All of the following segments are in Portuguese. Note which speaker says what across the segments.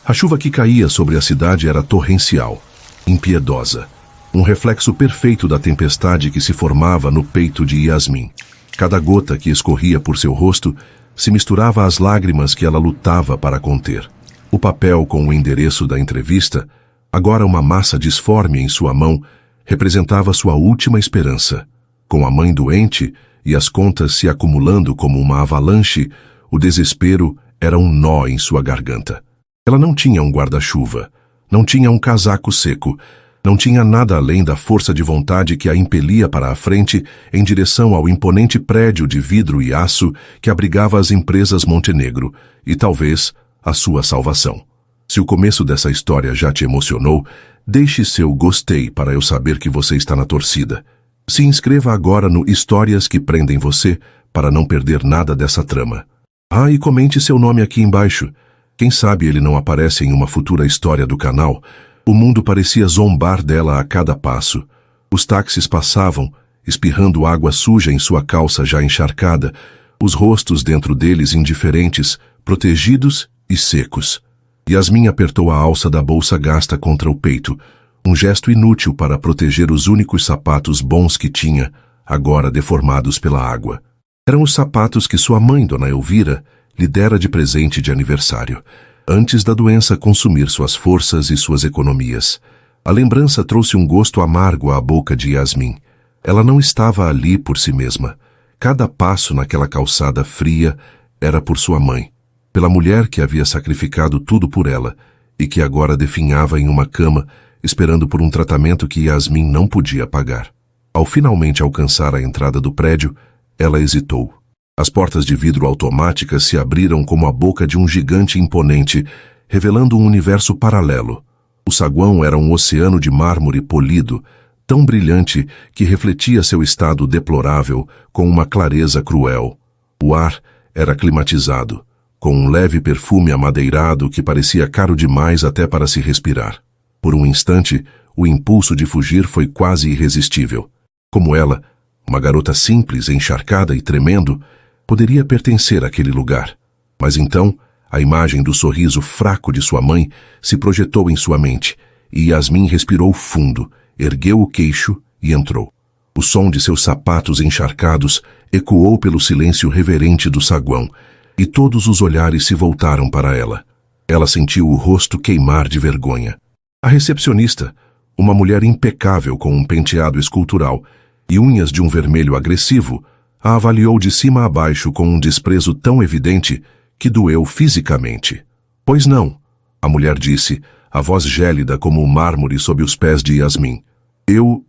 Speaker 1: A chuva que caía sobre a cidade era torrencial, impiedosa, um reflexo perfeito da tempestade que se formava no peito de Yasmin. Cada gota que escorria por seu rosto se misturava às lágrimas que ela lutava para conter. O papel com o endereço da entrevista, agora uma massa disforme em sua mão, representava sua última esperança. Com a mãe doente e as contas se acumulando como uma avalanche, o desespero era um nó em sua garganta. Ela não tinha um guarda-chuva, não tinha um casaco seco, não tinha nada além da força de vontade que a impelia para a frente em direção ao imponente prédio de vidro e aço que abrigava as empresas Montenegro e, talvez, a sua salvação. Se o começo dessa história já te emocionou, deixe seu gostei para eu saber que você está na torcida. Se inscreva agora no Histórias que Prendem Você para não perder nada dessa trama. E comente seu nome aqui embaixo. Quem sabe ele não aparece em uma futura história do canal. O mundo parecia zombar dela a cada passo. Os táxis passavam, espirrando água suja em sua calça já encharcada, os rostos dentro deles indiferentes, protegidos e secos. Yasmin apertou a alça da bolsa gasta contra o peito, um gesto inútil para proteger os únicos sapatos bons que tinha, agora deformados pela água. Eram os sapatos que sua mãe, Dona Elvira, lhe dera de presente de aniversário, antes da doença consumir suas forças e suas economias. A lembrança trouxe um gosto amargo à boca de Yasmin. Ela não estava ali por si mesma. Cada passo naquela calçada fria era por sua mãe, pela mulher que havia sacrificado tudo por ela e que agora definhava em uma cama, esperando por um tratamento que Yasmin não podia pagar. Ao finalmente alcançar a entrada do prédio, ela hesitou. As portas de vidro automáticas se abriram como a boca de um gigante imponente, revelando um universo paralelo. O saguão era um oceano de mármore polido, tão brilhante que refletia seu estado deplorável com uma clareza cruel. O ar era climatizado, com um leve perfume amadeirado que parecia caro demais até para se respirar. Por um instante, o impulso de fugir foi quase irresistível. Como ela, uma garota simples, encharcada e tremendo, poderia pertencer àquele lugar. Mas então, a imagem do sorriso fraco de sua mãe se projetou em sua mente, e Yasmin respirou fundo, ergueu o queixo e entrou. O som de seus sapatos encharcados ecoou pelo silêncio reverente do saguão, e todos os olhares se voltaram para ela. Ela sentiu o rosto queimar de vergonha. A recepcionista, uma mulher impecável com um penteado escultural e unhas de um vermelho agressivo, a avaliou de cima a baixo com um desprezo tão evidente que doeu fisicamente. Pois não, a mulher disse, a voz gélida como o mármore sob os pés de Yasmin. Eu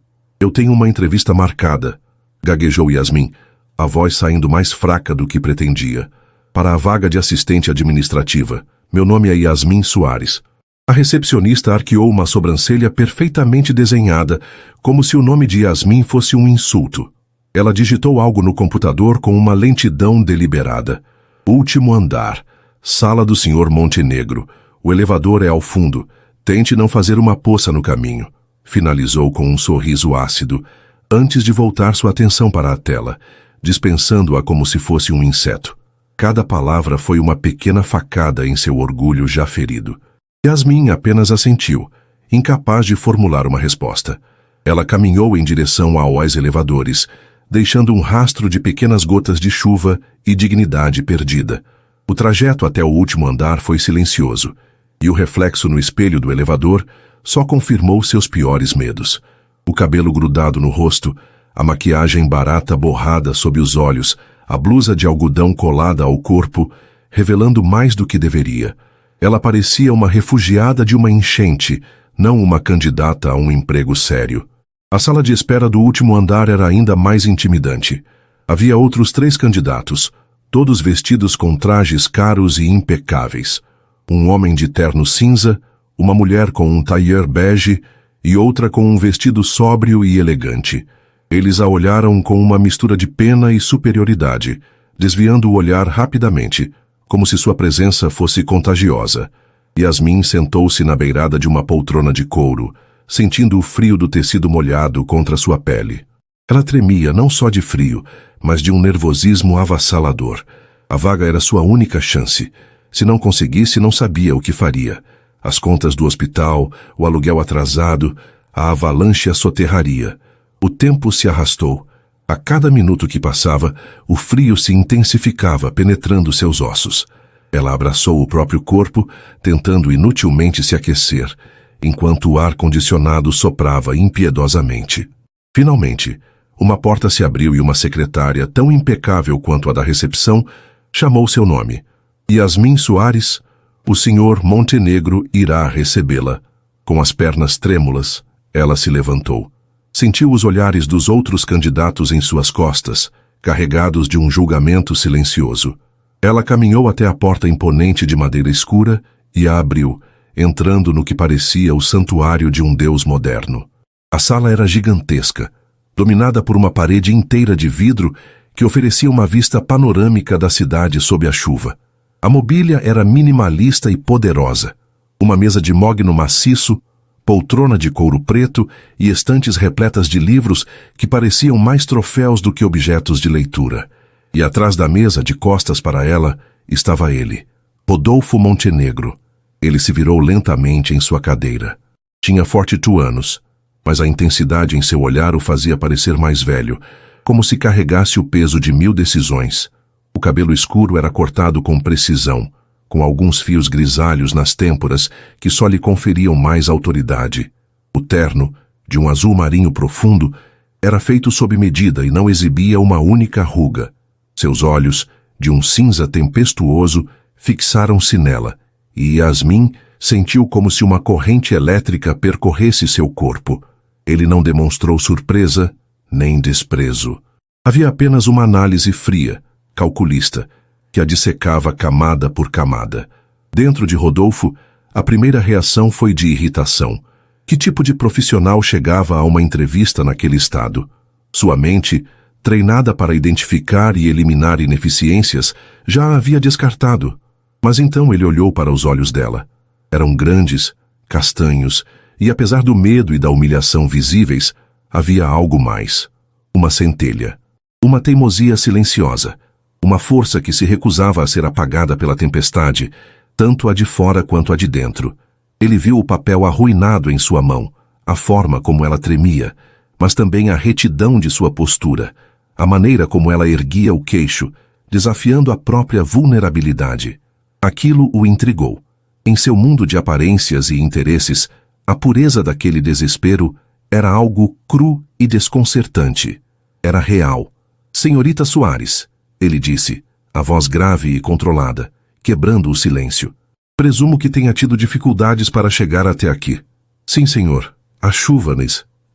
Speaker 1: tenho uma entrevista marcada, gaguejou Yasmin, a voz saindo mais fraca do que pretendia. Para a vaga de assistente administrativa. Meu nome é Yasmin Soares. A recepcionista arqueou uma sobrancelha perfeitamente desenhada, como se o nome de Yasmin fosse um insulto. Ela digitou algo no computador com uma lentidão deliberada. Último andar. Sala do Sr. Montenegro. O elevador é ao fundo. Tente não fazer uma poça no caminho. Finalizou com um sorriso ácido, antes de voltar sua atenção para a tela, dispensando-a como se fosse um inseto. Cada palavra foi uma pequena facada em seu orgulho já ferido. Yasmin apenas assentiu, incapaz de formular uma resposta. Ela caminhou em direção aos elevadores, deixando um rastro de pequenas gotas de chuva e dignidade perdida. O trajeto até o último andar foi silencioso, e o reflexo no espelho do elevador só confirmou seus piores medos. O cabelo grudado no rosto, a maquiagem barata borrada sob os olhos, a blusa de algodão colada ao corpo, revelando mais do que deveria. Ela parecia uma refugiada de uma enchente, não uma candidata a um emprego sério. A sala de espera do último andar era ainda mais intimidante. Havia outros 3 candidatos, todos vestidos com trajes caros e impecáveis. Um homem de terno cinza, uma mulher com um tailleur bege e outra com um vestido sóbrio e elegante. Eles a olharam com uma mistura de pena e superioridade, desviando o olhar rapidamente, como se sua presença fosse contagiosa. Yasmin sentou-se na beirada de uma poltrona de couro, sentindo o frio do tecido molhado contra sua pele. Ela tremia não só de frio, mas de um nervosismo avassalador. A vaga era sua única chance. Se não conseguisse, não sabia o que faria. As contas do hospital, o aluguel atrasado, a avalanche a soterraria. O tempo se arrastou. A cada minuto que passava, o frio se intensificava, penetrando seus ossos. Ela abraçou o próprio corpo, tentando inutilmente se aquecer, enquanto o ar-condicionado soprava impiedosamente. Finalmente, uma porta se abriu e uma secretária, tão impecável quanto a da recepção, chamou seu nome. Yasmin Soares, o Sr. Montenegro irá recebê-la. Com as pernas trêmulas, ela se levantou. Sentiu os olhares dos outros candidatos em suas costas, carregados de um julgamento silencioso. Ela caminhou até a porta imponente de madeira escura e a abriu, entrando no que parecia o santuário de um deus moderno. A sala era gigantesca, dominada por uma parede inteira de vidro que oferecia uma vista panorâmica da cidade sob a chuva. A mobília era minimalista e poderosa. Uma mesa de mogno maciço, poltrona de couro preto e estantes repletas de livros que pareciam mais troféus do que objetos de leitura. E atrás da mesa, de costas para ela, estava ele, Rodolfo Montenegro. Ele se virou lentamente em sua cadeira. Tinha 42 anos, mas a intensidade em seu olhar o fazia parecer mais velho, como se carregasse o peso de 1000 decisões. O cabelo escuro era cortado com precisão, com alguns fios grisalhos nas têmporas que só lhe conferiam mais autoridade. O terno, de um azul marinho profundo, era feito sob medida e não exibia uma única ruga. Seus olhos, de um cinza tempestuoso, fixaram-se nela, e Yasmin sentiu como se uma corrente elétrica percorresse seu corpo. Ele não demonstrou surpresa, nem desprezo. Havia apenas uma análise fria, calculista, que a dissecava camada por camada. Dentro de Rodolfo, a primeira reação foi de irritação. Que tipo de profissional chegava a uma entrevista naquele estado? Sua mente, treinada para identificar e eliminar ineficiências, já a havia descartado. Mas então ele olhou para os olhos dela. Eram grandes, castanhos, e apesar do medo e da humilhação visíveis, havia algo mais. Uma centelha. Uma teimosia silenciosa. Uma força que se recusava a ser apagada pela tempestade, tanto a de fora quanto a de dentro. Ele viu o papel arruinado em sua mão, a forma como ela tremia, mas também a retidão de sua postura, a maneira como ela erguia o queixo, desafiando a própria vulnerabilidade. Aquilo o intrigou. Em seu mundo de aparências e interesses, a pureza daquele desespero era algo cru e desconcertante. Era real. Senhorita Soares, ele disse, a voz grave e controlada, quebrando o silêncio. Presumo que tenha tido dificuldades para chegar até aqui. Sim, senhor. A chuva,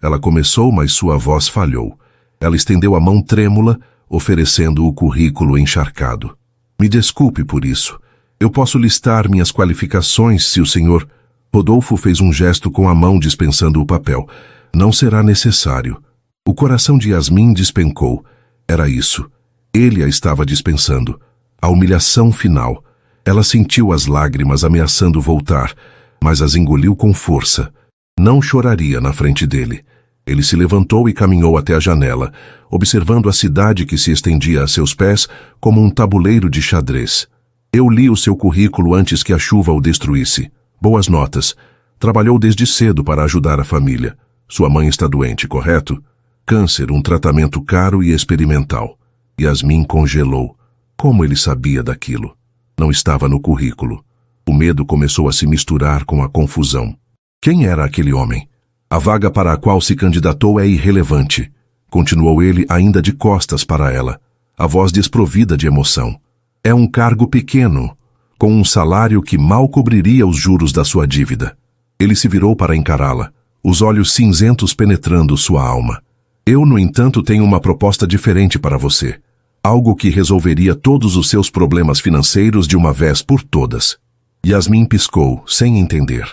Speaker 1: Ela começou, mas sua voz falhou. Ela estendeu a mão trêmula, oferecendo o currículo encharcado. Me desculpe por isso. Eu posso listar minhas qualificações se o senhor... Rodolfo fez um gesto com a mão dispensando o papel. Não será necessário. O coração de Yasmin despencou. Era isso. Ele a estava dispensando. A humilhação final. Ela sentiu as lágrimas ameaçando voltar, mas as engoliu com força. Não choraria na frente dele. Ele se levantou e caminhou até a janela, observando a cidade que se estendia a seus pés como um tabuleiro de xadrez. Eu li o seu currículo antes que a chuva o destruísse. Boas notas. Trabalhou desde cedo para ajudar a família. Sua mãe está doente, correto? Câncer, um tratamento caro e experimental. Yasmin congelou. Como ele sabia daquilo? Não estava no currículo. O medo começou a se misturar com a confusão. Quem era aquele homem? A vaga para a qual se candidatou é irrelevante. Continuou ele ainda de costas para ela, a voz desprovida de emoção. É um cargo pequeno, com um salário que mal cobriria os juros da sua dívida. Ele se virou para encará-la, os olhos cinzentos penetrando sua alma. Eu, no entanto, tenho uma proposta diferente para você. Algo que resolveria todos os seus problemas financeiros de uma vez por todas. Yasmin piscou, sem entender.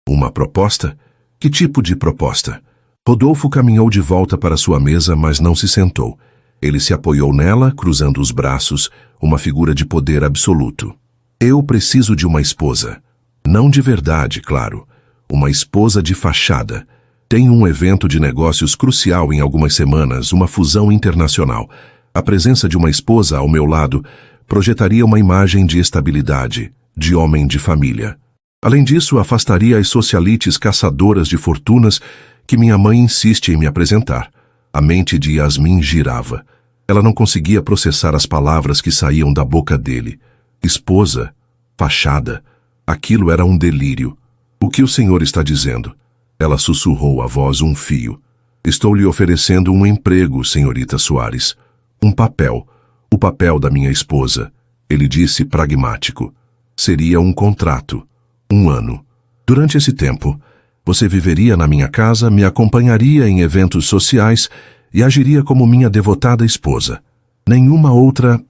Speaker 1: Uma proposta? Que tipo de proposta? Rodolfo caminhou de volta para sua mesa, mas não se sentou. Ele se apoiou nela, cruzando os braços, uma figura de poder absoluto. Eu preciso de uma esposa. Não de verdade, claro. Uma esposa de fachada. Tenho um evento de negócios crucial em algumas semanas, uma fusão internacional. A presença de uma esposa ao meu lado projetaria uma imagem de estabilidade, de homem de família. Além disso, afastaria as socialites caçadoras de fortunas que minha mãe insiste em me apresentar. A mente de Yasmin girava. Ela não conseguia processar as palavras que saíam da boca dele. Esposa, fachada, aquilo era um delírio. O que o senhor está dizendo? Ela sussurrou a voz um fio. Estou lhe oferecendo um emprego, senhorita Soares. Um papel. O papel da minha esposa. Ele disse pragmático. Seria um contrato. 1 ano. Durante esse tempo, você viveria na minha casa, me acompanharia em eventos sociais e agiria como minha devotada esposa. Nenhuma outra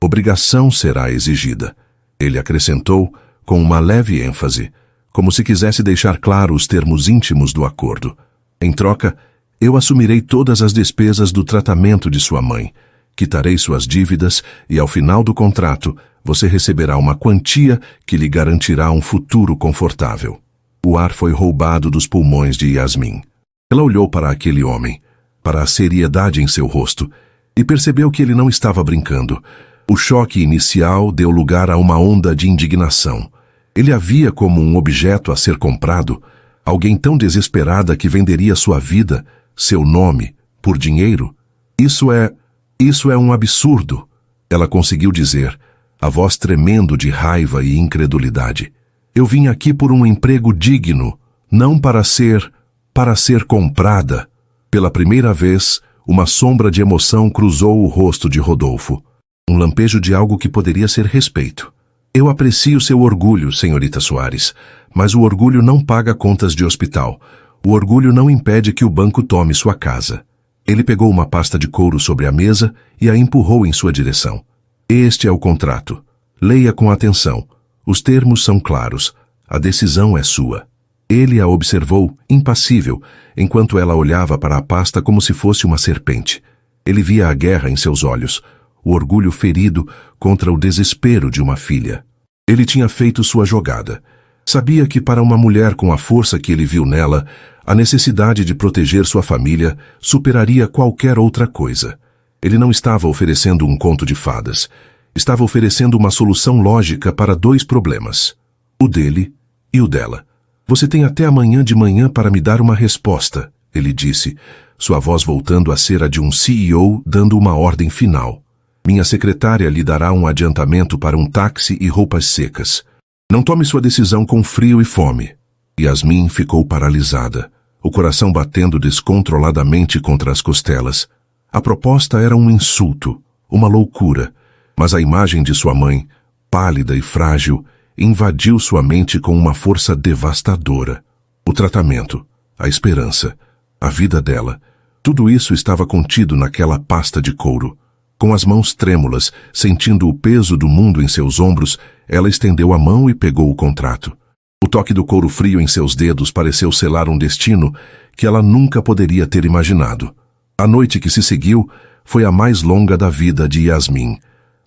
Speaker 1: obrigação será exigida. Ele acrescentou com uma leve ênfase, como se quisesse deixar claro os termos íntimos do acordo. Em troca, eu assumirei todas as despesas do tratamento de sua mãe, quitarei suas dívidas e, ao final do contrato, você receberá uma quantia que lhe garantirá um futuro confortável. O ar foi roubado dos pulmões de Yasmin. Ela olhou para aquele homem, para a seriedade em seu rosto, e percebeu que ele não estava brincando. O choque inicial deu lugar a uma onda de indignação. Ele a via como um objeto a ser comprado, alguém tão desesperada que venderia sua vida, seu nome, por dinheiro. Isso é um absurdo, ela conseguiu dizer, a voz tremendo de raiva e incredulidade. Eu vim aqui por um emprego digno, não para ser comprada. Pela primeira vez, uma sombra de emoção cruzou o rosto de Rodolfo. Um lampejo de algo que poderia ser respeito. Eu aprecio seu orgulho, senhorita Soares, mas o orgulho não paga contas de hospital. O orgulho não impede que o banco tome sua casa. Ele pegou uma pasta de couro sobre a mesa e a empurrou em sua direção. Este é o contrato. Leia com atenção. Os termos são claros. A decisão é sua. Ele a observou, impassível, enquanto ela olhava para a pasta como se fosse uma serpente. Ele via a guerra em seus olhos, o orgulho ferido contra o desespero de uma filha. Ele tinha feito sua jogada. Sabia que para uma mulher com a força que ele viu nela, a necessidade de proteger sua família superaria qualquer outra coisa. Ele não estava oferecendo um conto de fadas. Estava oferecendo uma solução lógica para 2 problemas. O dele e o dela. Você tem até amanhã de manhã para me dar uma resposta, ele disse, sua voz voltando a ser a de um CEO dando uma ordem final. Minha secretária lhe dará um adiantamento para um táxi e roupas secas. Não tome sua decisão com frio e fome. Yasmin ficou paralisada, o coração batendo descontroladamente contra as costelas. A proposta era um insulto, uma loucura, mas a imagem de sua mãe, pálida e frágil, invadiu sua mente com uma força devastadora. O tratamento, a esperança, a vida dela, tudo isso estava contido naquela pasta de couro. Com as mãos trêmulas, sentindo o peso do mundo em seus ombros, ela estendeu a mão e pegou o contrato. O toque do couro frio em seus dedos pareceu selar um destino que ela nunca poderia ter imaginado. A noite que se seguiu foi a mais longa da vida de Yasmin.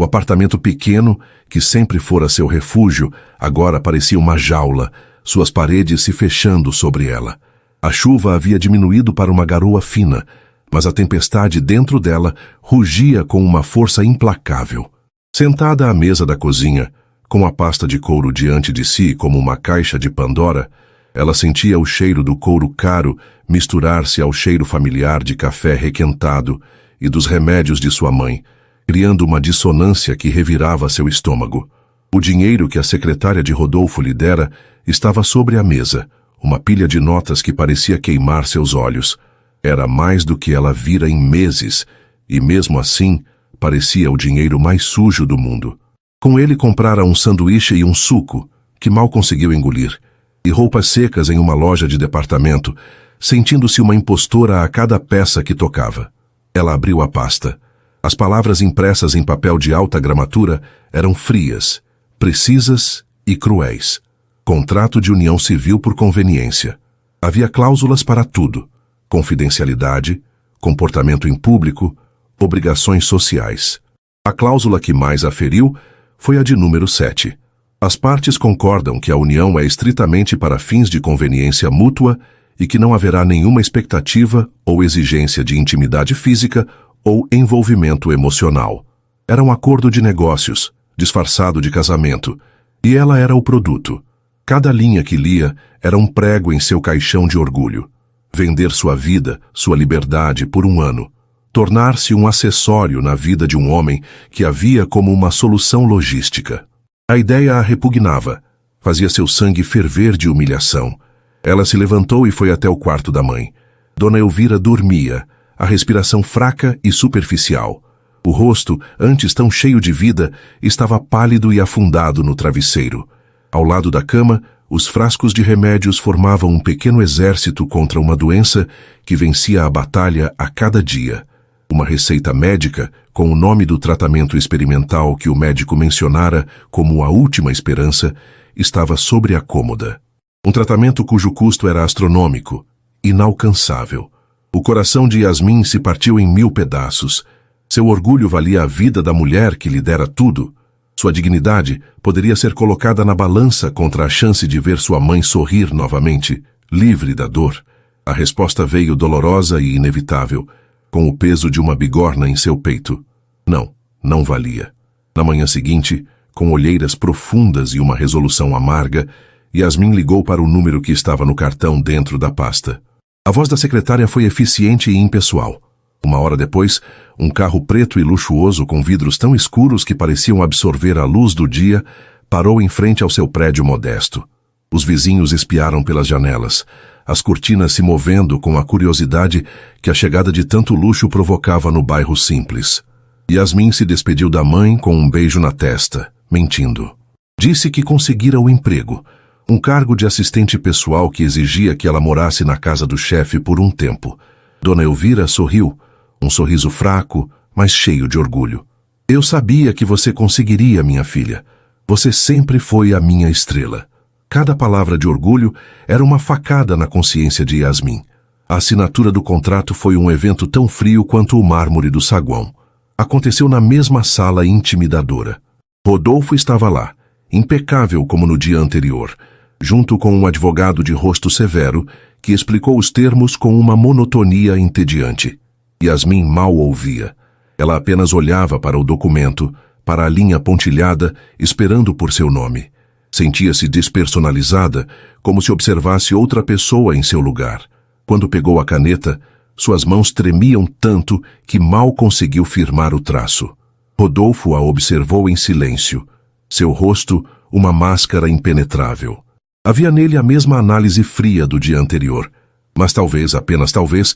Speaker 1: O apartamento pequeno, que sempre fora seu refúgio, agora parecia uma jaula, suas paredes se fechando sobre ela. A chuva havia diminuído para uma garoa fina, mas a tempestade dentro dela rugia com uma força implacável. Sentada à mesa da cozinha, com a pasta de couro diante de si como uma caixa de Pandora, ela sentia o cheiro do couro caro misturar-se ao cheiro familiar de café requentado e dos remédios de sua mãe, criando uma dissonância que revirava seu estômago. O dinheiro que a secretária de Rodolfo lhe dera estava sobre a mesa, uma pilha de notas que parecia queimar seus olhos. Era mais do que ela vira em meses, e mesmo assim, parecia o dinheiro mais sujo do mundo. Com ele comprara um sanduíche e um suco, que mal conseguiu engolir, e roupas secas em uma loja de departamento, sentindo-se uma impostora a cada peça que tocava. Ela abriu a pasta. As palavras impressas em papel de alta gramatura eram frias, precisas e cruéis. Contrato de união civil por conveniência. Havia cláusulas para tudo. Confidencialidade, comportamento em público, obrigações sociais. A cláusula que mais a feriu foi a de número 7. As partes concordam que a união é estritamente para fins de conveniência mútua e que não haverá nenhuma expectativa ou exigência de intimidade física ou envolvimento emocional. Era um acordo de negócios, disfarçado de casamento, e ela era o produto. Cada linha que lia era um prego em seu caixão de orgulho. Vender sua vida, sua liberdade por um ano. Tornar-se um acessório na vida de um homem que a via como uma solução logística. A ideia a repugnava. Fazia seu sangue ferver de humilhação. Ela se levantou e foi até o quarto da mãe. Dona Elvira dormia, a respiração fraca e superficial. O rosto, antes tão cheio de vida, estava pálido e afundado no travesseiro. Ao lado da cama, os frascos de remédios formavam um pequeno exército contra uma doença que vencia a batalha a cada dia. Uma receita médica, com o nome do tratamento experimental que o médico mencionara como a última esperança, estava sobre a cômoda. Um tratamento cujo custo era astronômico, inalcançável. O coração de Yasmin se partiu em 1000 pedaços. Seu orgulho valia a vida da mulher que lhe dera tudo. Sua dignidade poderia ser colocada na balança contra a chance de ver sua mãe sorrir novamente, livre da dor. A resposta veio dolorosa e inevitável, com o peso de uma bigorna em seu peito. Não, não valia. Na manhã seguinte, com olheiras profundas e uma resolução amarga, Yasmin ligou para o número que estava no cartão dentro da pasta. A voz da secretária foi eficiente e impessoal. 1 hora depois, um carro preto e luxuoso com vidros tão escuros que pareciam absorver a luz do dia parou em frente ao seu prédio modesto. Os vizinhos espiaram pelas janelas, as cortinas se movendo com a curiosidade que a chegada de tanto luxo provocava no bairro simples. Yasmin se despediu da mãe com um beijo na testa, mentindo. Disse que conseguira o emprego, um cargo de assistente pessoal que exigia que ela morasse na casa do chefe por um tempo. Dona Elvira sorriu, um sorriso fraco, mas cheio de orgulho. Eu sabia que você conseguiria, minha filha. Você sempre foi a minha estrela. Cada palavra de orgulho era uma facada na consciência de Yasmin. A assinatura do contrato foi um evento tão frio quanto o mármore do saguão. Aconteceu na mesma sala intimidadora. Rodolfo estava lá, impecável como no dia anterior, junto com um advogado de rosto severo que explicou os termos com uma monotonia entediante. Yasmin mal ouvia. Ela apenas olhava para o documento, para a linha pontilhada, esperando por seu nome. Sentia-se despersonalizada, como se observasse outra pessoa em seu lugar. Quando pegou a caneta, suas mãos tremiam tanto que mal conseguiu firmar o traço. Rodolfo a observou em silêncio. Seu rosto, uma máscara impenetrável. Havia nele a mesma análise fria do dia anterior. Mas talvez, apenas talvez,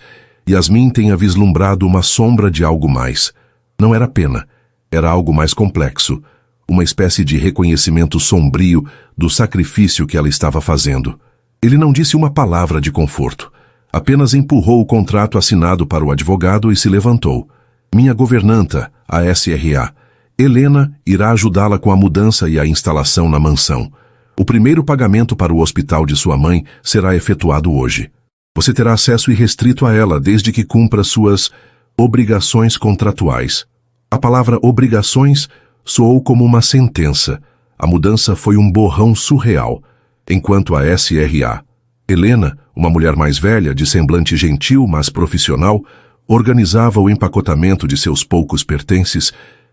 Speaker 1: Yasmin tenha vislumbrado uma sombra de algo mais. Não era pena, era algo mais complexo. Uma espécie de reconhecimento sombrio do sacrifício que ela estava fazendo. Ele não disse uma palavra de conforto. Apenas empurrou o contrato assinado para o advogado e se levantou. Minha governanta, a SRA, Helena, irá ajudá-la com a mudança e a instalação na mansão. O primeiro pagamento para o hospital de sua mãe será efetuado hoje. Você terá acesso irrestrito a ela desde que cumpra suas obrigações contratuais. A palavra obrigações soou como uma sentença. A mudança foi um borrão surreal. Enquanto a SRA, Helena, uma mulher mais velha, de semblante gentil, mas profissional, organizava o empacotamento de seus poucos pertences,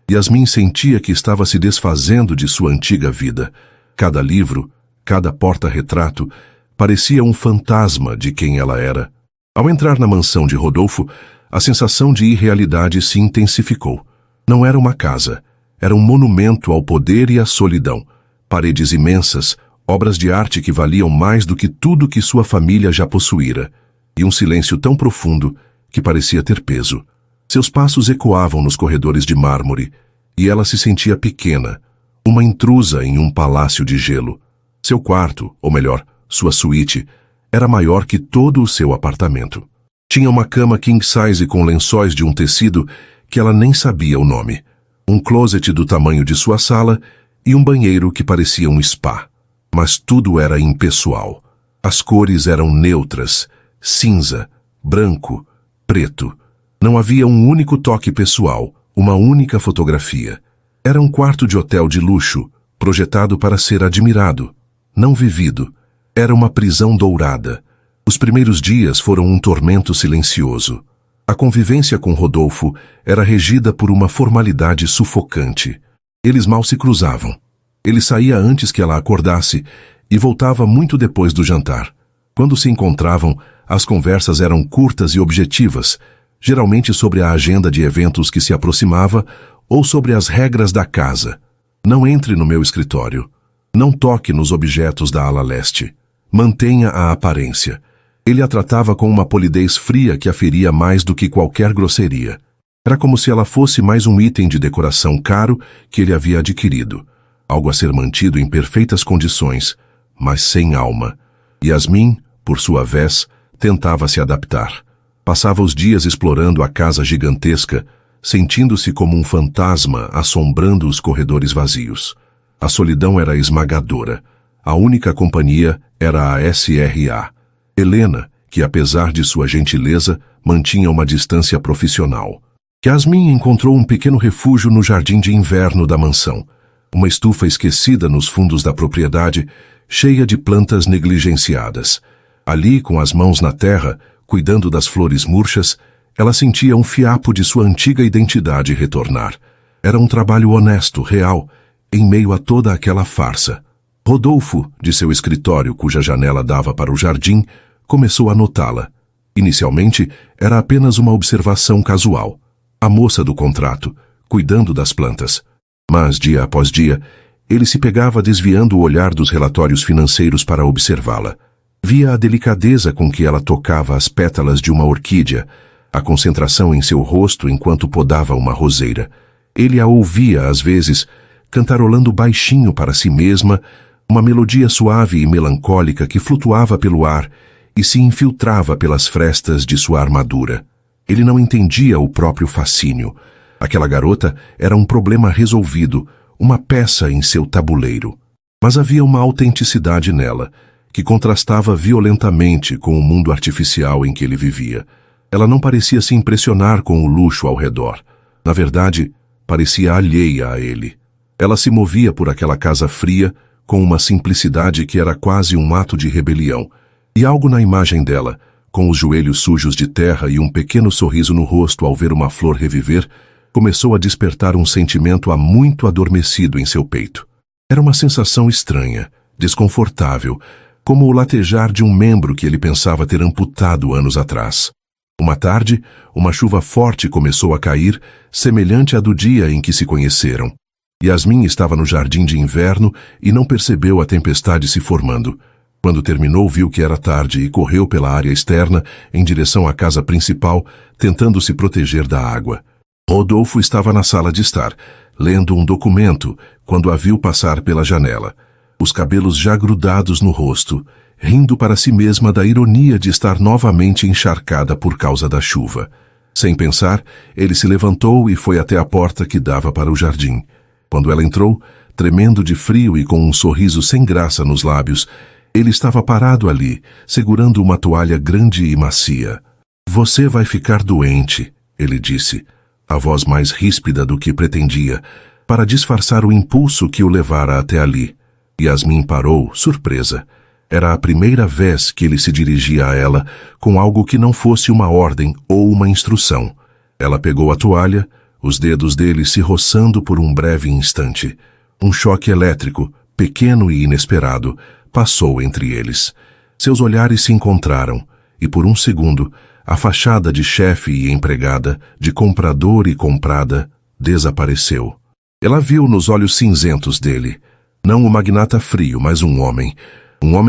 Speaker 1: Yasmin sentia que estava se desfazendo de sua antiga vida. Cada livro, cada porta-retrato, parecia um fantasma de quem ela era. Ao entrar na mansão de Rodolfo, a sensação de irrealidade se intensificou. Não era uma casa, era um monumento ao poder e à solidão. Paredes imensas, obras de arte que valiam mais do que tudo que sua família já possuíra, e um silêncio tão profundo que parecia ter peso. Seus passos ecoavam nos corredores de mármore, e ela se sentia pequena, uma intrusa em um palácio de gelo. Seu quarto, ou melhor, sua suíte, era maior que todo o seu apartamento. Tinha uma cama king-size com lençóis de um tecido que ela nem sabia o nome, um closet do tamanho de sua sala e um banheiro que parecia um spa. Mas tudo era impessoal. As cores eram neutras, cinza, branco, preto. Não havia um único toque pessoal, uma única fotografia. Era um quarto de hotel de luxo, projetado para ser admirado, não vivido. Era uma prisão dourada. Os primeiros dias foram um tormento silencioso. A convivência com Rodolfo era regida por uma formalidade sufocante. Eles mal se cruzavam. Ele saía antes que ela acordasse, e voltava muito depois do jantar. Quando se encontravam, as conversas eram curtas e objetivas, geralmente sobre a agenda de eventos que se aproximava ou sobre as regras da casa. Não entre no meu escritório. Não toque nos objetos da ala leste. Mantenha a aparência. Ele a tratava com uma polidez fria que a feria mais do que qualquer grosseria. Era como se ela fosse mais um item de decoração caro que ele havia adquirido. Algo a ser mantido em perfeitas condições, mas sem alma. Yasmin, por sua vez, tentava se adaptar. Passava os dias explorando a casa gigantesca, sentindo-se como um fantasma assombrando os corredores vazios. A solidão era esmagadora. A única companhia era a SRA. Helena, que apesar de sua gentileza, mantinha uma distância profissional. Yasmin encontrou um pequeno refúgio no jardim de inverno da mansão. Uma estufa esquecida nos fundos da propriedade, cheia de plantas negligenciadas. Ali, com as mãos na terra, cuidando das flores murchas, ela sentia um fiapo de sua antiga identidade retornar. Era um trabalho honesto, real, em meio a toda aquela farsa. Rodolfo, de seu escritório, cuja janela dava para o jardim, começou a notá-la. Inicialmente, era apenas uma observação casual. A moça do contrato, cuidando das plantas. Mas, dia após dia, ele se pegava desviando o olhar dos relatórios financeiros para observá-la. Via a delicadeza com que ela tocava as pétalas de uma orquídea, a concentração em seu rosto enquanto podava uma roseira. Ele a ouvia, às vezes, cantarolando baixinho para si mesma, uma melodia suave e melancólica que flutuava pelo ar e se infiltrava pelas frestas de sua armadura. Ele não entendia o próprio fascínio. Aquela garota era um problema resolvido, uma peça em seu tabuleiro. Mas havia uma autenticidade nela, que contrastava violentamente com o mundo artificial em que ele vivia. Ela não parecia se impressionar com o luxo ao redor. Na verdade, parecia alheia a ele. Ela se movia por aquela casa fria, com uma simplicidade que era quase um ato de rebelião. E algo na imagem dela, com os joelhos sujos de terra e um pequeno sorriso no rosto ao ver uma flor reviver, começou a despertar um sentimento há muito adormecido em seu peito. Era uma sensação estranha, desconfortável, como o latejar de um membro que ele pensava ter amputado anos atrás. Uma tarde, uma chuva forte começou a cair, semelhante à do dia em que se conheceram. Yasmin estava no jardim de inverno e não percebeu a tempestade se formando. Quando terminou, viu que era tarde e correu pela área externa em direção à casa principal, tentando se proteger da água. Rodolfo estava na sala de estar, lendo um documento, quando a viu passar pela janela. Os cabelos já grudados no rosto, rindo para si mesma da ironia de estar novamente encharcada por causa da chuva. Sem pensar, ele se levantou e foi até a porta que dava para o jardim. Quando ela entrou, tremendo de frio e com um sorriso sem graça nos lábios, ele estava parado ali, segurando uma toalha grande e macia. "Você vai ficar doente", ele disse, a voz mais ríspida do que pretendia, para disfarçar o impulso que o levara até ali. Yasmin parou, surpresa. Era a primeira vez que ele se dirigia a ela com algo que não fosse uma ordem ou uma instrução. Ela pegou a toalha, os dedos dele se roçando por um breve instante. Um choque elétrico, pequeno e inesperado, passou entre eles. Seus olhares se encontraram, e por um segundo, a fachada de chefe e empregada, de comprador e comprada, desapareceu. Ela viu nos olhos cinzentos dele, não o magnata frio, mas um homem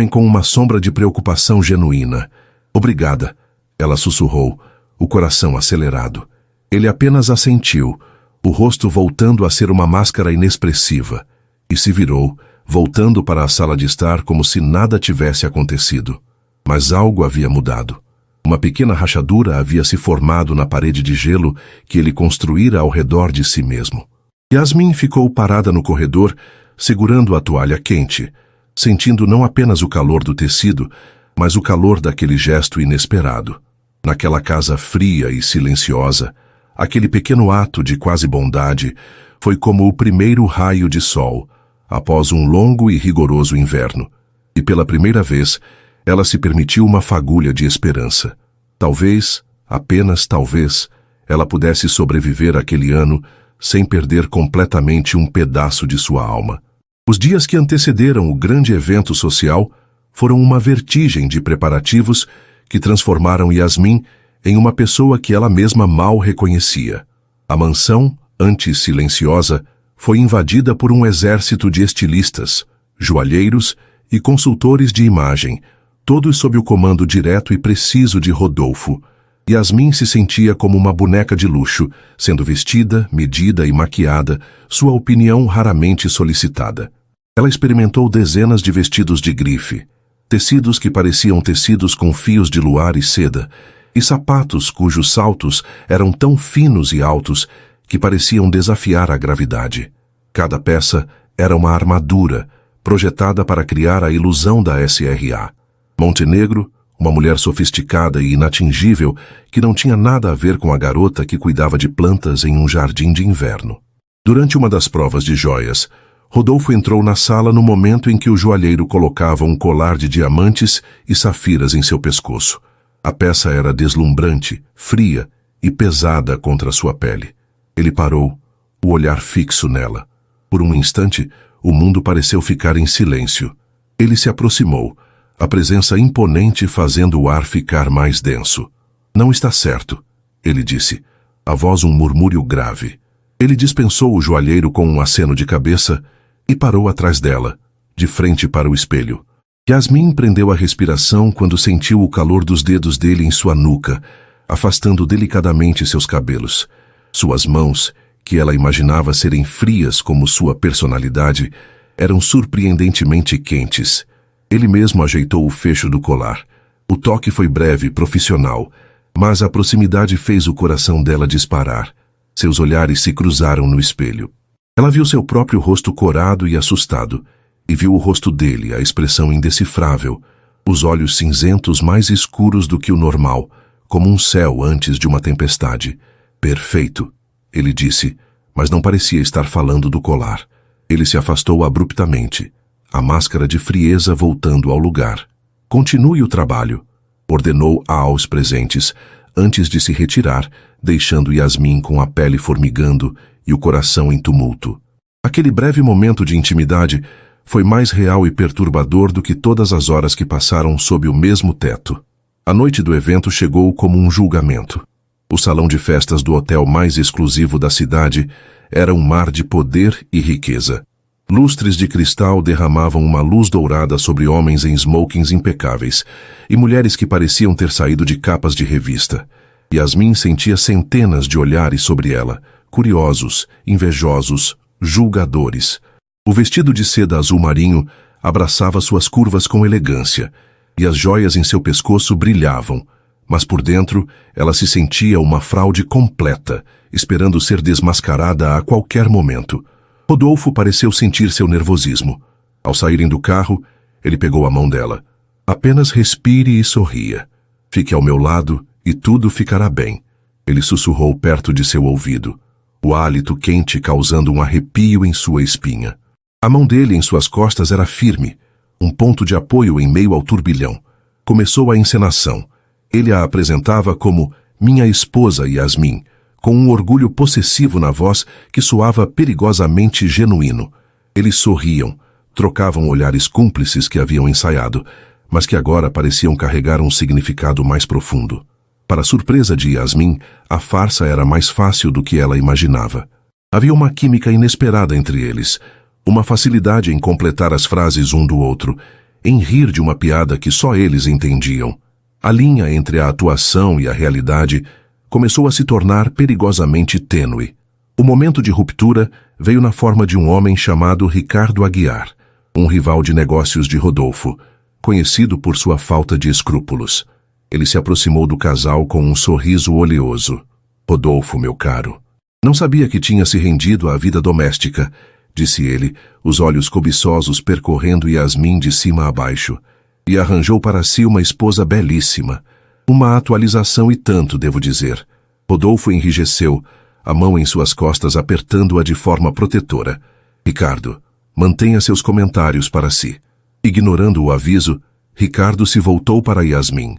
Speaker 1: com uma sombra de preocupação genuína. "Obrigada", ela sussurrou, o coração acelerado. Ele apenas assentiu, o rosto voltando a ser uma máscara inexpressiva, e se virou, voltando para a sala de estar como se nada tivesse acontecido. Mas algo havia mudado. Uma pequena rachadura havia se formado na parede de gelo que ele construíra ao redor de si mesmo. Yasmin ficou parada no corredor, segurando a toalha quente, sentindo não apenas o calor do tecido, mas o calor daquele gesto inesperado. Naquela casa fria e silenciosa, aquele pequeno ato de quase bondade foi como o primeiro raio de sol, após um longo e rigoroso inverno, e pela primeira vez, ela se permitiu uma fagulha de esperança. Talvez, apenas talvez, ela pudesse sobreviver àquele ano sem perder completamente um pedaço de sua alma. Os dias que antecederam o grande evento social foram uma vertigem de preparativos que transformaram Yasmin em uma pessoa que ela mesma mal reconhecia. A mansão, antes silenciosa, foi invadida por um exército de estilistas, joalheiros e consultores de imagem, todos sob o comando direto e preciso de Rodolfo. Yasmin se sentia como uma boneca de luxo, sendo vestida, medida e maquiada, sua opinião raramente solicitada. Ela experimentou dezenas de vestidos de grife, tecidos que pareciam tecidos com fios de luar e seda, e sapatos cujos saltos eram tão finos e altos que pareciam desafiar a gravidade. Cada peça era uma armadura, projetada para criar a ilusão da SRA. Montenegro, uma mulher sofisticada e inatingível que não tinha nada a ver com a garota que cuidava de plantas em um jardim de inverno. Durante uma das provas de joias, Rodolfo entrou na sala no momento em que o joalheiro colocava um colar de diamantes e safiras em seu pescoço. A peça era deslumbrante, fria e pesada contra sua pele. Ele parou, o olhar fixo nela. Por um instante, o mundo pareceu ficar em silêncio. Ele se aproximou, a presença imponente fazendo o ar ficar mais denso. Não está certo, ele disse, a voz um murmúrio grave. Ele dispensou o joalheiro com um aceno de cabeça e parou atrás dela, de frente para o espelho. Yasmin prendeu a respiração quando sentiu o calor dos dedos dele em sua nuca, afastando delicadamente seus cabelos. Suas mãos, que ela imaginava serem frias como sua personalidade, eram surpreendentemente quentes. Ele mesmo ajeitou o fecho do colar. O toque foi breve, profissional, mas a proximidade fez o coração dela disparar. Seus olhares se cruzaram no espelho. Ela viu seu próprio rosto corado e assustado, e viu o rosto dele, a expressão indecifrável, os olhos cinzentos mais escuros do que o normal, como um céu antes de uma tempestade. Perfeito, ele disse, mas não parecia estar falando do colar. Ele se afastou abruptamente, a máscara de frieza voltando ao lugar. Continue o trabalho, ordenou aos presentes, antes de se retirar, deixando Yasmin com a pele formigando e o coração em tumulto. Aquele breve momento de intimidade foi mais real e perturbador do que todas as horas que passaram sob o mesmo teto. A noite do evento chegou como um julgamento. O salão de festas do hotel mais exclusivo da cidade era um mar de poder e riqueza. Lustres de cristal derramavam uma luz dourada sobre homens em smokings impecáveis e mulheres que pareciam ter saído de capas de revista. Yasmin sentia centenas de olhares sobre ela, curiosos, invejosos, julgadores. O vestido de seda azul marinho abraçava suas curvas com elegância, e as joias em seu pescoço brilhavam, mas por dentro ela se sentia uma fraude completa, esperando ser desmascarada a qualquer momento. Rodolfo pareceu sentir seu nervosismo. Ao saírem do carro, ele pegou a mão dela. Apenas respire e sorria. Fique ao meu lado e tudo ficará bem. Ele sussurrou perto de seu ouvido, o hálito quente causando um arrepio em sua espinha. A mão dele em suas costas era firme, um ponto de apoio em meio ao turbilhão. Começou a encenação. Ele a apresentava como minha esposa Yasmin, com um orgulho possessivo na voz que soava perigosamente genuíno. Eles sorriam, trocavam olhares cúmplices que haviam ensaiado, mas que agora pareciam carregar um significado mais profundo. Para a surpresa de Yasmin, a farsa era mais fácil do que ela imaginava. Havia uma química inesperada entre eles, uma facilidade em completar as frases um do outro, em rir de uma piada que só eles entendiam. A linha entre a atuação e a realidade começou a se tornar perigosamente tênue. O momento de ruptura veio na forma de um homem chamado Ricardo Aguiar, um rival de negócios de Rodolfo, conhecido por sua falta de escrúpulos. Ele se aproximou do casal com um sorriso oleoso. Rodolfo, meu caro. Não sabia que tinha se rendido à vida doméstica, disse ele, os olhos cobiçosos percorrendo Yasmin de cima a baixo, e arranjou para si uma esposa belíssima. Uma atualização e tanto, devo dizer. Rodolfo enrijeceu, a mão em suas costas apertando-a de forma protetora. Ricardo, mantenha seus comentários para si. Ignorando o aviso, Ricardo se voltou para Yasmin.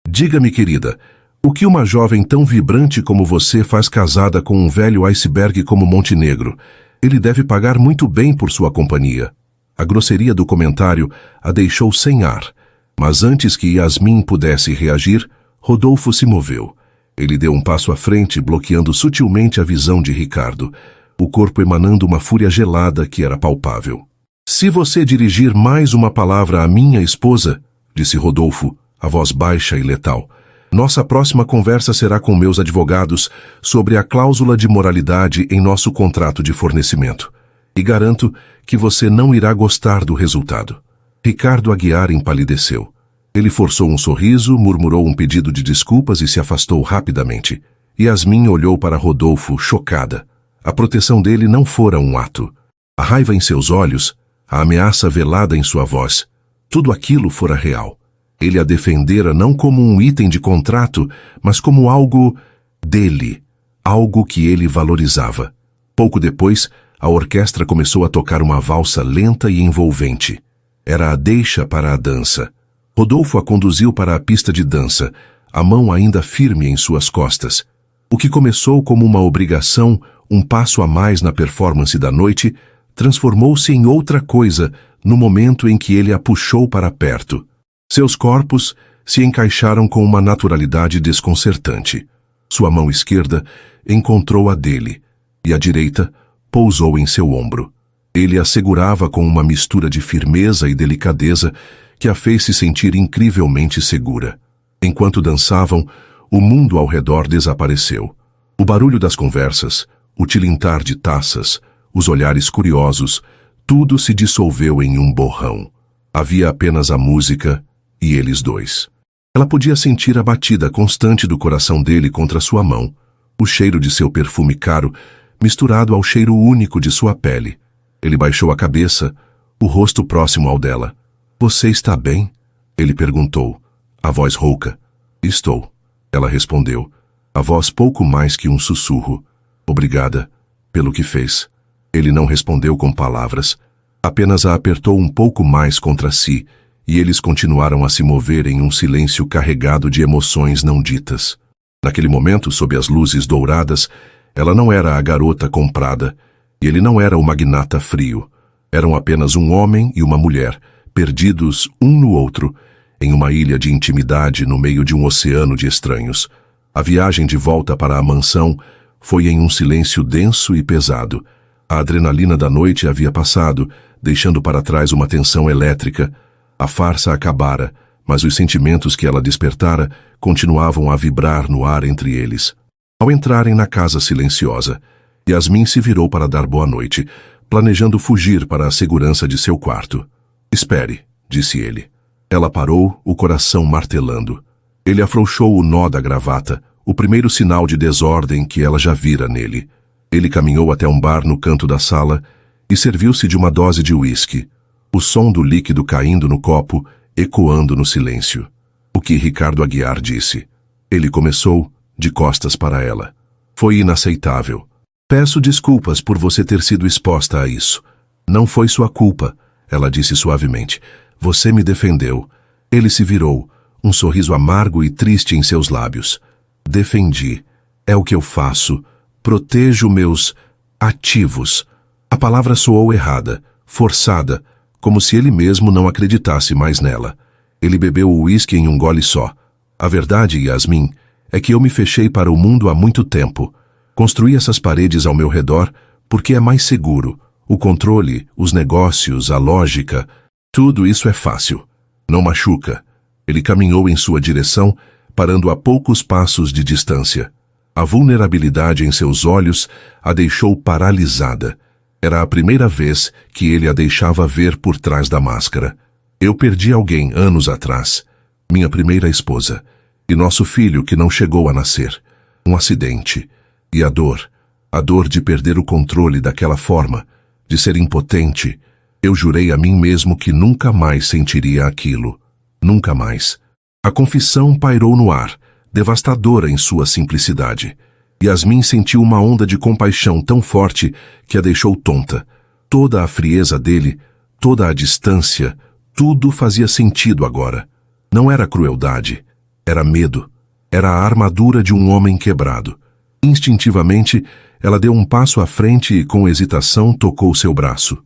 Speaker 1: Diga-me, querida, o que uma jovem tão vibrante como você faz casada com um velho iceberg como Montenegro? Ele deve pagar muito bem por sua companhia. A grosseria do comentário a deixou sem ar, mas antes que Yasmin pudesse reagir, Rodolfo se moveu. Ele deu um passo à frente, bloqueando sutilmente a visão de Ricardo, o corpo emanando uma fúria gelada que era palpável. "Se você dirigir mais uma palavra à minha esposa", disse Rodolfo, a voz baixa e letal, "nossa próxima conversa será com meus advogados sobre a cláusula de moralidade em nosso contrato de fornecimento. E garanto que você não irá gostar do resultado." Ricardo Aguiar empalideceu. Ele forçou um sorriso, murmurou um pedido de desculpas e se afastou rapidamente. Yasmin olhou para Rodolfo, chocada. A proteção dele não fora um ato. A raiva em seus olhos, a ameaça velada em sua voz, tudo aquilo fora real. Ele a defendera não como um item de contrato, mas como algo dele, algo que ele valorizava. Pouco depois, a orquestra começou a tocar uma valsa lenta e envolvente. Era a deixa para a dança. Rodolfo a conduziu para a pista de dança, a mão ainda firme em suas costas. O que começou como uma obrigação, um passo a mais na performance da noite, transformou-se em outra coisa no momento em que ele a puxou para perto. Seus corpos se encaixaram com uma naturalidade desconcertante. Sua mão esquerda encontrou a dele, e a direita pousou em seu ombro. Ele a segurava com uma mistura de firmeza e delicadeza que a fez se sentir incrivelmente segura. Enquanto dançavam, o mundo ao redor desapareceu. O barulho das conversas, o tilintar de taças, os olhares curiosos, tudo se dissolveu em um borrão. Havia apenas a música e eles dois. Ela podia sentir a batida constante do coração dele contra sua mão, o cheiro de seu perfume caro, misturado ao cheiro único de sua pele. Ele baixou a cabeça, o rosto próximo ao dela. "Você está bem?" ele perguntou, a voz rouca. "Estou", ela respondeu, a voz pouco mais que um sussurro. "Obrigada pelo que fez." Ele não respondeu com palavras, apenas a apertou um pouco mais contra si, e eles continuaram a se mover em um silêncio carregado de emoções não ditas. Naquele momento, sob as luzes douradas, ela não era a garota comprada, e ele não era o magnata frio. Eram apenas um homem e uma mulher, perdidos um no outro, em uma ilha de intimidade no meio de um oceano de estranhos. A viagem de volta para a mansão foi em um silêncio denso e pesado. A adrenalina da noite havia passado, deixando para trás uma tensão elétrica. A farsa acabara, mas os sentimentos que ela despertara continuavam a vibrar no ar entre eles. Ao entrarem na casa silenciosa, Yasmin se virou para dar boa noite, planejando fugir para a segurança de seu quarto. "Espere", disse ele. Ela parou, o coração martelando. Ele afrouxou o nó da gravata, o primeiro sinal de desordem que ela já vira nele. Ele caminhou até um bar no canto da sala e serviu-se de uma dose de uísque, o som do líquido caindo no copo, ecoando no silêncio. O que Ricardo Aguiar disse. Ele começou, de costas para ela. "Foi inaceitável. Peço desculpas por você ter sido exposta a isso. Não foi sua culpa", ela disse suavemente. "Você me defendeu." Ele se virou, um sorriso amargo e triste em seus lábios. "Defendi. É o que eu faço. Protejo meus ativos." A palavra soou errada, forçada, como se ele mesmo não acreditasse mais nela. Ele bebeu o uísque em um gole só. "A verdade, Yasmin, é que eu me fechei para o mundo há muito tempo. Construí essas paredes ao meu redor porque é mais seguro. O controle, os negócios, a lógica, tudo isso é fácil. Não machuca." Ele caminhou em sua direção, parando a poucos passos de distância. A vulnerabilidade em seus olhos a deixou paralisada. Era a primeira vez que ele a deixava ver por trás da máscara. "Eu perdi alguém anos atrás. Minha primeira esposa. E nosso filho que não chegou a nascer. Um acidente. E a dor de perder o controle daquela forma, de ser impotente. Eu jurei a mim mesmo que nunca mais sentiria aquilo. Nunca mais." A confissão pairou no ar, devastadora em sua simplicidade. Yasmin sentiu uma onda de compaixão tão forte que a deixou tonta. Toda a frieza dele, toda a distância, tudo fazia sentido agora. Não era crueldade, era medo. Era a armadura de um homem quebrado. Instintivamente, ela deu um passo à frente e com hesitação tocou seu braço.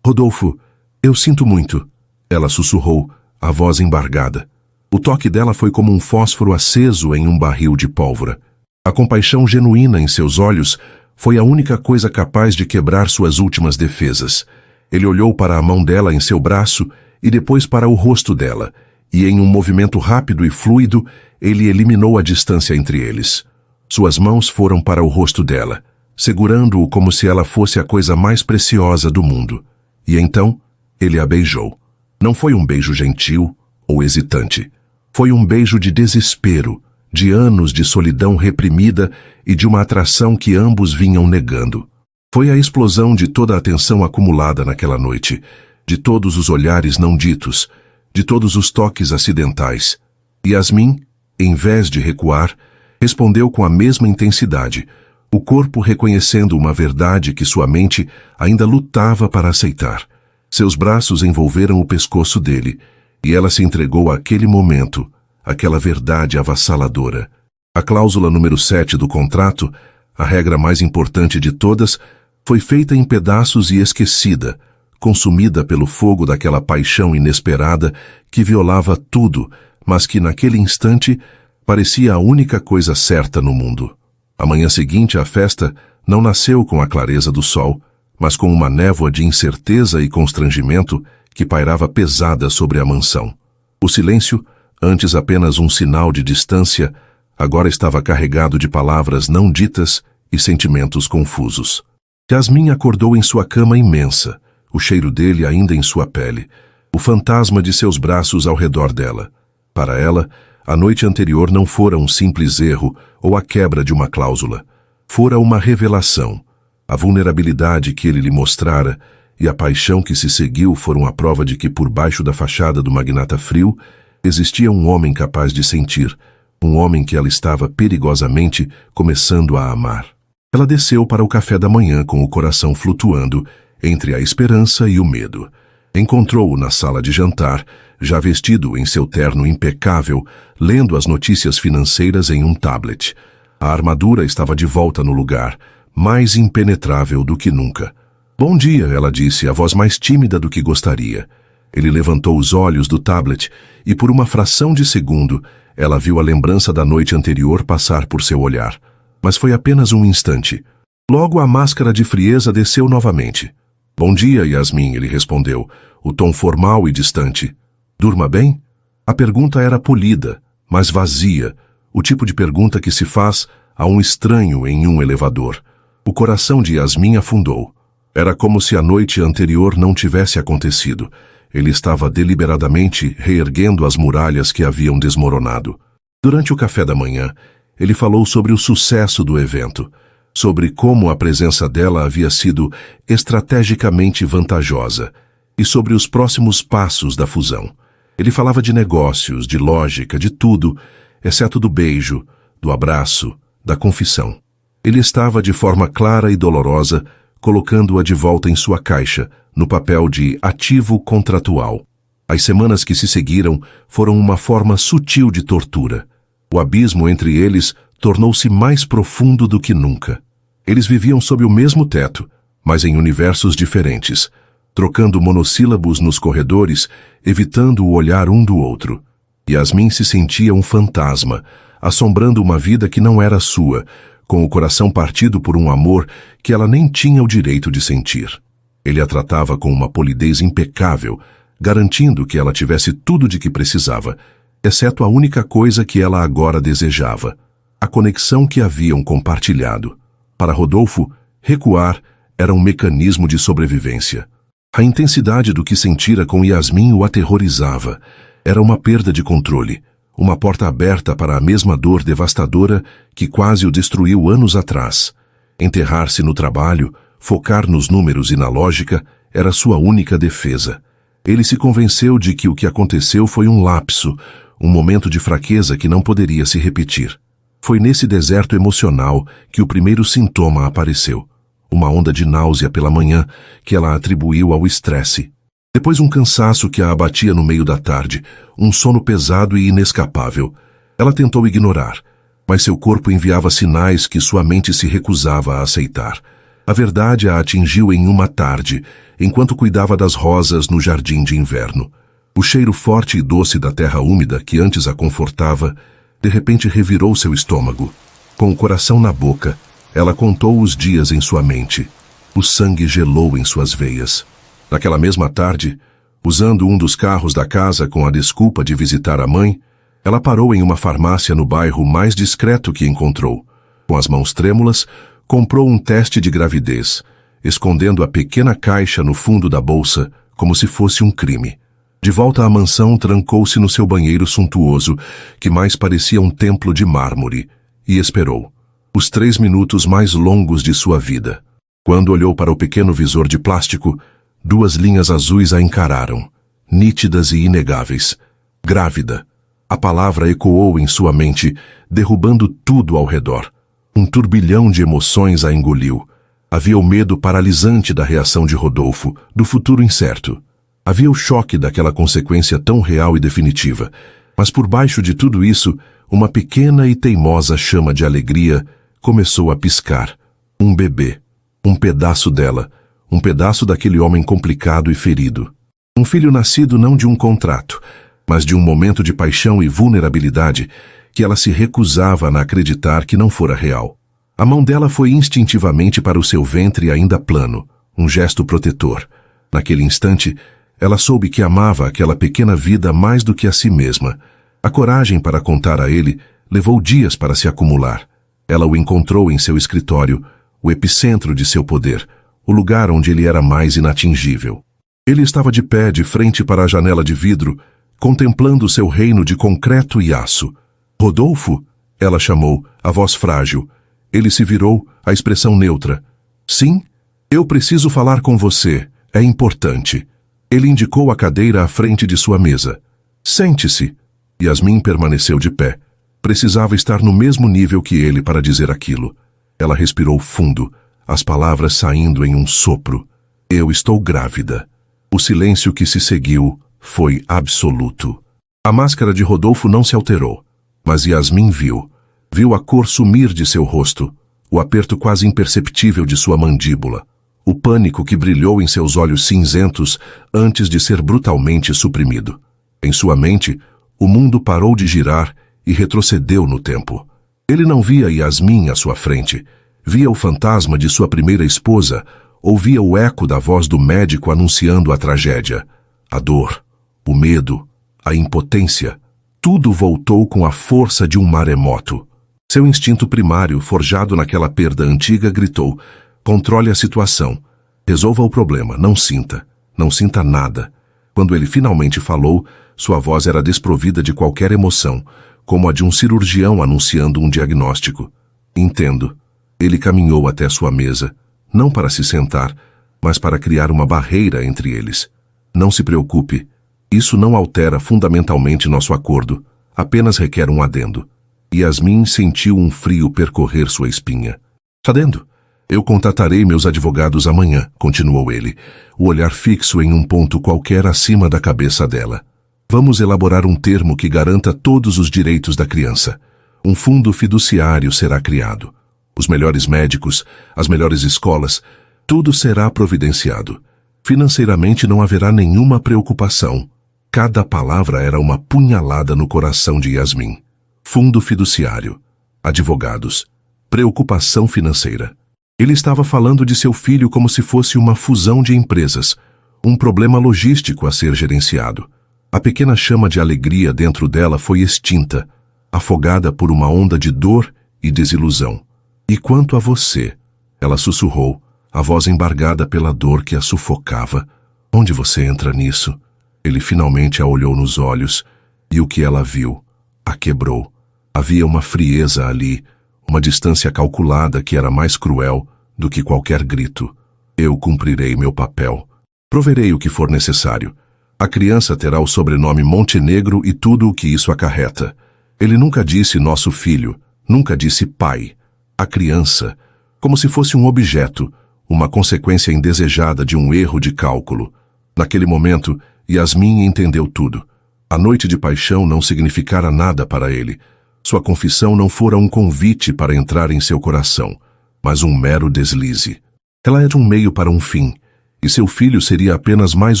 Speaker 1: "Rodolfo, Eu sinto muito, ela sussurrou, a voz embargada. O toque dela foi como um fósforo aceso em um barril de pólvora. A compaixão genuína em seus olhos foi a única coisa capaz de quebrar suas últimas defesas. Ele olhou para a mão dela em seu braço e depois para o rosto dela, e em um movimento rápido e fluido, ele eliminou a distância entre eles. Suas mãos foram para o rosto dela, segurando-o como se ela fosse a coisa mais preciosa do mundo. E então, ele a beijou. Não foi um beijo gentil ou hesitante. Foi um beijo de desespero, de anos de solidão reprimida e de uma atração que ambos vinham negando. Foi a explosão de toda a atenção acumulada naquela noite, de todos os olhares não ditos, de todos os toques acidentais. Yasmin, em vez de recuar, respondeu com a mesma intensidade, o corpo reconhecendo uma verdade que sua mente ainda lutava para aceitar. Seus braços envolveram o pescoço dele, e ela se entregou àquele momento, àquela verdade avassaladora. A cláusula número 7 do contrato, a regra mais importante de todas, foi feita em pedaços e esquecida, consumida pelo fogo daquela paixão inesperada que violava tudo, mas que naquele instante parecia a única coisa certa no mundo. A manhã seguinte à festa não nasceu com a clareza do sol, mas com uma névoa de incerteza e constrangimento que pairava pesada sobre a mansão. O silêncio, antes apenas um sinal de distância, agora estava carregado de palavras não ditas e sentimentos confusos. Yasmin acordou em sua cama imensa, o cheiro dele ainda em sua pele, o fantasma de seus braços ao redor dela. Para ela, a noite anterior não fora um simples erro ou a quebra de uma cláusula. Fora uma revelação. A vulnerabilidade que ele lhe mostrara e a paixão que se seguiu foram a prova de que por baixo da fachada do magnata frio existia um homem capaz de sentir, um homem que ela estava perigosamente começando a amar. Ela desceu para o café da manhã com o coração flutuando entre a esperança e o medo. Encontrou-o na sala de jantar, já vestido em seu terno impecável, lendo as notícias financeiras em um tablet. A armadura estava de volta no lugar, mais impenetrável do que nunca. Bom dia, ela disse, a voz mais tímida do que gostaria. Ele levantou os olhos do tablet e por uma fração de segundo ela viu a lembrança da noite anterior passar por seu olhar. Mas foi apenas um instante. Logo a máscara de frieza desceu novamente. Bom dia, Yasmin, ele respondeu, o tom formal e distante. Durma bem? A pergunta era polida, mas vazia, o tipo de pergunta que se faz a um estranho em um elevador. O coração de Yasmin afundou. Era como se a noite anterior não tivesse acontecido. Ele estava deliberadamente reerguendo as muralhas que haviam desmoronado. Durante o café da manhã, ele falou sobre o sucesso do evento, sobre como a presença dela havia sido estrategicamente vantajosa e sobre os próximos passos da fusão. Ele falava de negócios, de lógica, de tudo, exceto do beijo, do abraço, da confissão. Ele estava de forma clara e dolorosa, colocando-a de volta em sua caixa, no papel de ativo contratual. As semanas que se seguiram foram uma forma sutil de tortura. O abismo entre eles tornou-se mais profundo do que nunca. Eles viviam sob o mesmo teto, mas em universos diferentes, trocando monossílabos nos corredores, evitando o olhar um do outro. Yasmin se sentia um fantasma, assombrando uma vida que não era sua, com o coração partido por um amor que ela nem tinha o direito de sentir. Ele a tratava com uma polidez impecável, garantindo que ela tivesse tudo de que precisava, exceto a única coisa que ela agora desejava, a conexão que haviam compartilhado. Para Rodolfo, recuar era um mecanismo de sobrevivência. A intensidade do que sentira com Yasmin o aterrorizava. Era uma perda de controle, uma porta aberta para a mesma dor devastadora que quase o destruiu anos atrás. Enterrar-se no trabalho, focar nos números e na lógica, era sua única defesa. Ele se convenceu de que o que aconteceu foi um lapso, um momento de fraqueza que não poderia se repetir. Foi nesse deserto emocional que o primeiro sintoma apareceu. Uma onda de náusea pela manhã que ela atribuiu ao estresse. Depois um cansaço que a abatia no meio da tarde, um sono pesado e inescapável. Ela tentou ignorar, mas seu corpo enviava sinais que sua mente se recusava a aceitar. A verdade a atingiu em uma tarde, enquanto cuidava das rosas no jardim de inverno. O cheiro forte e doce da terra úmida, que antes a confortava, de repente revirou seu estômago. Com o coração na boca, ela contou os dias em sua mente. O sangue gelou em suas veias. Naquela mesma tarde, usando um dos carros da casa com a desculpa de visitar a mãe, ela parou em uma farmácia no bairro mais discreto que encontrou. Com as mãos trêmulas, comprou um teste de gravidez, escondendo a pequena caixa no fundo da bolsa, como se fosse um crime. De volta à mansão, trancou-se no seu banheiro suntuoso, que mais parecia um templo de mármore, e esperou. Os 3 minutos mais longos de sua vida. Quando olhou para o pequeno visor de plástico, 2 linhas azuis a encararam, nítidas e inegáveis. Grávida. A palavra ecoou em sua mente, derrubando tudo ao redor. Um turbilhão de emoções a engoliu. Havia o medo paralisante da reação de Rodolfo, do futuro incerto. Havia o choque daquela consequência tão real e definitiva. Mas por baixo de tudo isso, uma pequena e teimosa chama de alegria começou a piscar. Um bebê. Um pedaço dela. Um pedaço daquele homem complicado e ferido. Um filho nascido não de um contrato, mas de um momento de paixão e vulnerabilidade que ela se recusava a acreditar que não fora real. A mão dela foi instintivamente para o seu ventre ainda plano, um gesto protetor. Naquele instante, ela soube que amava aquela pequena vida mais do que a si mesma. A coragem para contar a ele levou dias para se acumular. Ela o encontrou em seu escritório, o epicentro de seu poder, o lugar onde ele era mais inatingível. Ele estava de pé de frente para a janela de vidro, contemplando seu reino de concreto e aço. Rodolfo? Ela chamou, a voz frágil. Ele se virou, a expressão neutra. Sim? Eu preciso falar com você. É importante. Ele indicou a cadeira à frente de sua mesa. Sente-se. Yasmin permaneceu de pé. Precisava estar no mesmo nível que ele para dizer aquilo. Ela respirou fundo, as palavras saindo em um sopro. Eu estou grávida. O silêncio que se seguiu foi absoluto. A máscara de Rodolfo não se alterou, mas Yasmin viu. Viu a cor sumir de seu rosto, o aperto quase imperceptível de sua mandíbula, o pânico que brilhou em seus olhos cinzentos antes de ser brutalmente suprimido. Em sua mente, o mundo parou de girar e retrocedeu no tempo. Ele não via Yasmin à sua frente, via o fantasma de sua primeira esposa, ouvia o eco da voz do médico anunciando a tragédia. A dor, o medo, a impotência, tudo voltou com a força de um maremoto. Seu instinto primário, forjado naquela perda antiga, gritou: controle a situação. Resolva o problema, não sinta. Não sinta nada. Quando ele finalmente falou, sua voz era desprovida de qualquer emoção, como a de um cirurgião anunciando um diagnóstico. Entendo. Ele caminhou até sua mesa, não para se sentar, mas para criar uma barreira entre eles. Não se preocupe. Isso não altera fundamentalmente nosso acordo. Apenas requer um adendo. Yasmin sentiu um frio percorrer sua espinha. Adendo? Eu contatarei meus advogados amanhã, continuou ele, o olhar fixo em um ponto qualquer acima da cabeça dela. Vamos elaborar um termo que garanta todos os direitos da criança. Um fundo fiduciário será criado. Os melhores médicos, as melhores escolas, tudo será providenciado. Financeiramente não haverá nenhuma preocupação. Cada palavra era uma punhalada no coração de Yasmin. Fundo fiduciário, advogados, preocupação financeira. Ele estava falando de seu filho como se fosse uma fusão de empresas, um problema logístico a ser gerenciado. A pequena chama de alegria dentro dela foi extinta, afogada por uma onda de dor e desilusão. E quanto a você? Ela sussurrou, a voz embargada pela dor que a sufocava. Onde você entra nisso? Ele finalmente a olhou nos olhos, e o que ela viu a quebrou. Havia uma frieza ali, uma distância calculada que era mais cruel do que qualquer grito. Eu cumprirei meu papel. Proverei o que for necessário. A criança terá o sobrenome Montenegro e tudo o que isso acarreta. Ele nunca disse nosso filho, nunca disse pai. A criança, como se fosse um objeto, uma consequência indesejada de um erro de cálculo. Naquele momento, Yasmin entendeu tudo. A noite de paixão não significara nada para ele. Sua confissão não fora um convite para entrar em seu coração, mas um mero deslize. Ela era um meio para um fim, e seu filho seria apenas mais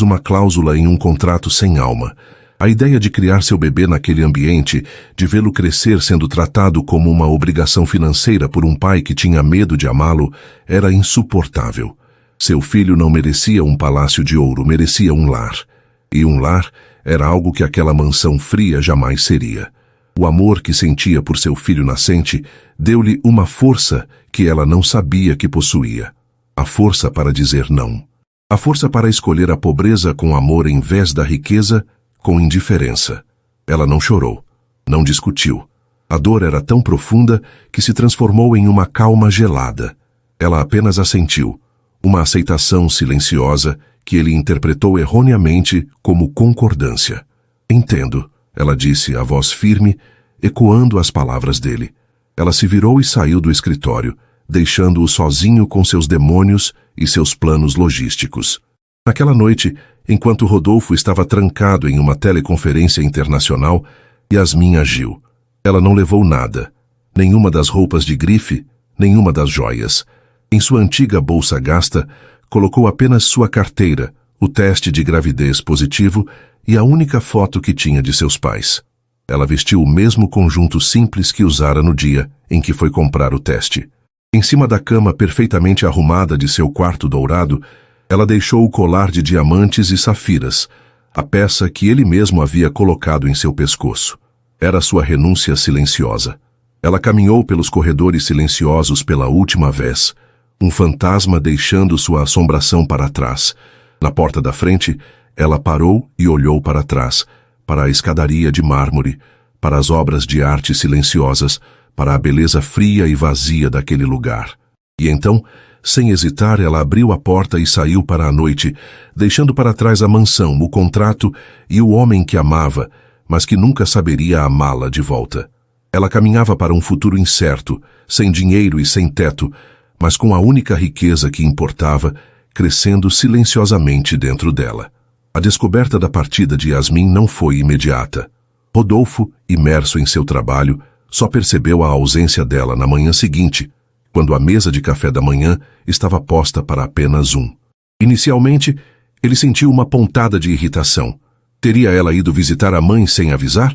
Speaker 1: uma cláusula em um contrato sem alma. A ideia de criar seu bebê naquele ambiente, de vê-lo crescer sendo tratado como uma obrigação financeira por um pai que tinha medo de amá-lo, era insuportável. Seu filho não merecia um palácio de ouro, merecia um lar. E um lar era algo que aquela mansão fria jamais seria. O amor que sentia por seu filho nascente deu-lhe uma força que ela não sabia que possuía. A força para dizer não. A força para escolher a pobreza com amor em vez da riqueza com indiferença. Ela não chorou, não discutiu. A dor era tão profunda que se transformou em uma calma gelada. Ela apenas assentiu, uma aceitação silenciosa que ele interpretou erroneamente como concordância. Entendo, ela disse, a voz firme, ecoando as palavras dele. Ela se virou e saiu do escritório, deixando-o sozinho com seus demônios e seus planos logísticos. Naquela noite, enquanto Rodolfo estava trancado em uma teleconferência internacional, Yasmin agiu. Ela não levou nada, nenhuma das roupas de grife, nenhuma das joias. Em sua antiga bolsa gasta, colocou apenas sua carteira, o teste de gravidez positivo e a única foto que tinha de seus pais. Ela vestiu o mesmo conjunto simples que usara no dia em que foi comprar o teste. Em cima da cama perfeitamente arrumada de seu quarto dourado, ela deixou o colar de diamantes e safiras, a peça que ele mesmo havia colocado em seu pescoço. Era sua renúncia silenciosa. Ela caminhou pelos corredores silenciosos pela última vez, um fantasma deixando sua assombração para trás. Na porta da frente, ela parou e olhou para trás, para a escadaria de mármore, para as obras de arte silenciosas, para a beleza fria e vazia daquele lugar. E então, sem hesitar, ela abriu a porta e saiu para a noite, deixando para trás a mansão, o contrato e o homem que amava, mas que nunca saberia amá-la de volta. Ela caminhava para um futuro incerto, sem dinheiro e sem teto, mas com a única riqueza que importava, crescendo silenciosamente dentro dela. A descoberta da partida de Yasmin não foi imediata. Rodolfo, imerso em seu trabalho, só percebeu a ausência dela na manhã seguinte, quando a mesa de café da manhã estava posta para apenas um. Inicialmente, ele sentiu uma pontada de irritação. Teria ela ido visitar a mãe sem avisar?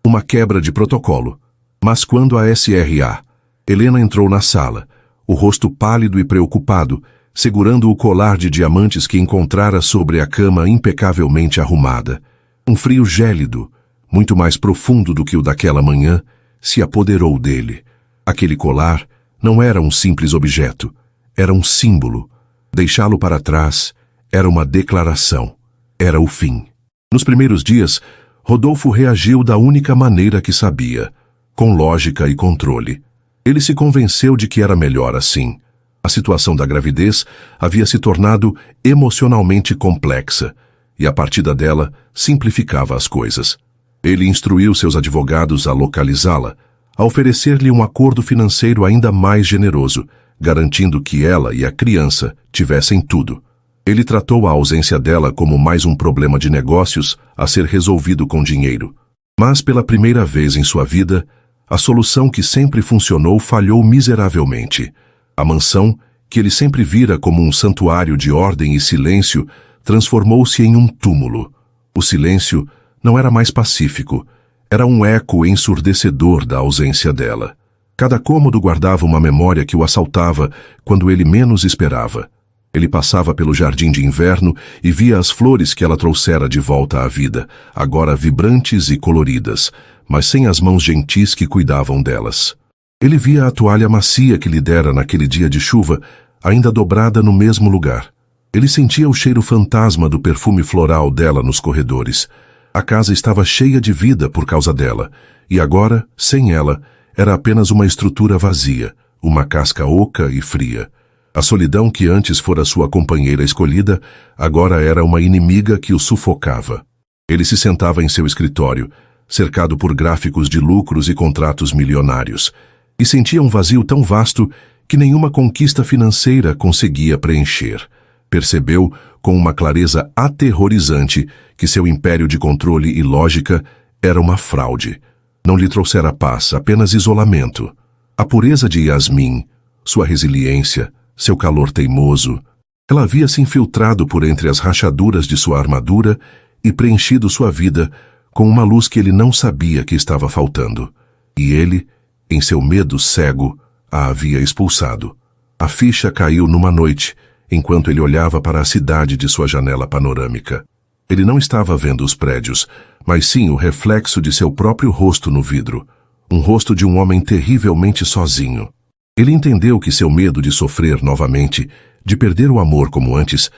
Speaker 1: Uma quebra de protocolo. Mas quando a SRA, Helena entrou na sala, o rosto pálido e preocupado, segurando o colar de diamantes que encontrara sobre a cama impecavelmente arrumada. Um frio gélido, muito mais profundo do que o daquela manhã, se apoderou dele. Aquele colar não era um simples objeto, era um símbolo. Deixá-lo para trás era uma declaração, era o fim. Nos primeiros dias, Rodolfo reagiu da única maneira que sabia, com lógica e controle. Ele se convenceu de que era melhor assim. A situação da gravidez havia se tornado emocionalmente complexa, e a partida dela simplificava as coisas. Ele instruiu seus advogados a localizá-la, a oferecer-lhe um acordo financeiro ainda mais generoso, garantindo que ela e a criança tivessem tudo. Ele tratou a ausência dela como mais um problema de negócios a ser resolvido com dinheiro. Mas pela primeira vez em sua vida, a solução que sempre funcionou falhou miseravelmente. A mansão, que ele sempre vira como um santuário de ordem e silêncio, transformou-se em um túmulo. O silêncio não era mais pacífico, era um eco ensurdecedor da ausência dela. Cada cômodo guardava uma memória que o assaltava quando ele menos esperava. Ele passava pelo jardim de inverno e via as flores que ela trouxera de volta à vida, agora vibrantes e coloridas, mas sem as mãos gentis que cuidavam delas. Ele via a toalha macia que lhe dera naquele dia de chuva, ainda dobrada no mesmo lugar. Ele sentia o cheiro fantasma do perfume floral dela nos corredores. A casa estava cheia de vida por causa dela, e agora, sem ela, era apenas uma estrutura vazia, uma casca oca e fria. A solidão que antes fora sua companheira escolhida, agora era uma inimiga que o sufocava. Ele se sentava em seu escritório, cercado por gráficos de lucros e contratos milionários, e sentia um vazio tão vasto que nenhuma conquista financeira conseguia preencher. Percebeu, com uma clareza aterrorizante, que seu império de controle e lógica era uma fraude. Não lhe trouxera paz, apenas isolamento. A pureza de Yasmin, sua resiliência, seu calor teimoso. Ela havia se infiltrado por entre as rachaduras de sua armadura e preenchido sua vida com uma luz que ele não sabia que estava faltando. E ele, em seu medo cego, a havia expulsado. A ficha caiu numa noite, enquanto ele olhava para a cidade de sua janela panorâmica. Ele não estava vendo os prédios, mas sim o reflexo de seu próprio rosto no vidro. Um rosto de um homem terrivelmente sozinho. Ele entendeu que seu medo de sofrer novamente, de perder o amor como antes,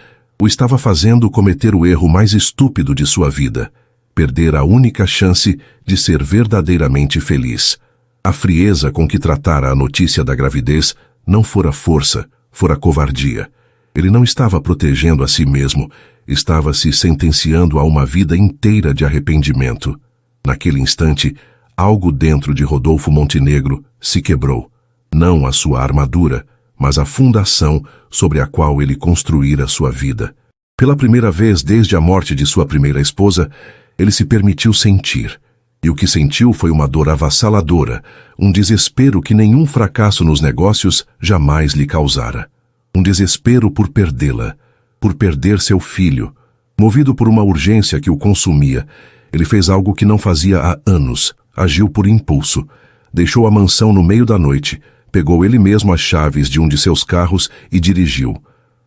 Speaker 1: o estava fazendo cometer o erro mais estúpido de sua vida, perder a única chance de ser verdadeiramente feliz. A frieza com que tratara a notícia da gravidez não fora força, fora covardia. Ele não estava protegendo a si mesmo, estava se sentenciando a uma vida inteira de arrependimento. Naquele instante, algo dentro de Rodolfo Montenegro se quebrou. Não a sua armadura, mas a fundação sobre a qual ele construíra sua vida. Pela primeira vez desde a morte de sua primeira esposa, ele se permitiu sentir. E o que sentiu foi uma dor avassaladora, um desespero que nenhum fracasso nos negócios jamais lhe causara. Um desespero por perdê-la, por perder seu filho. Movido por uma urgência que o consumia, ele fez algo que não fazia há anos. Agiu por impulso. Deixou a mansão no meio da noite, pegou ele mesmo as chaves de um de seus carros e dirigiu.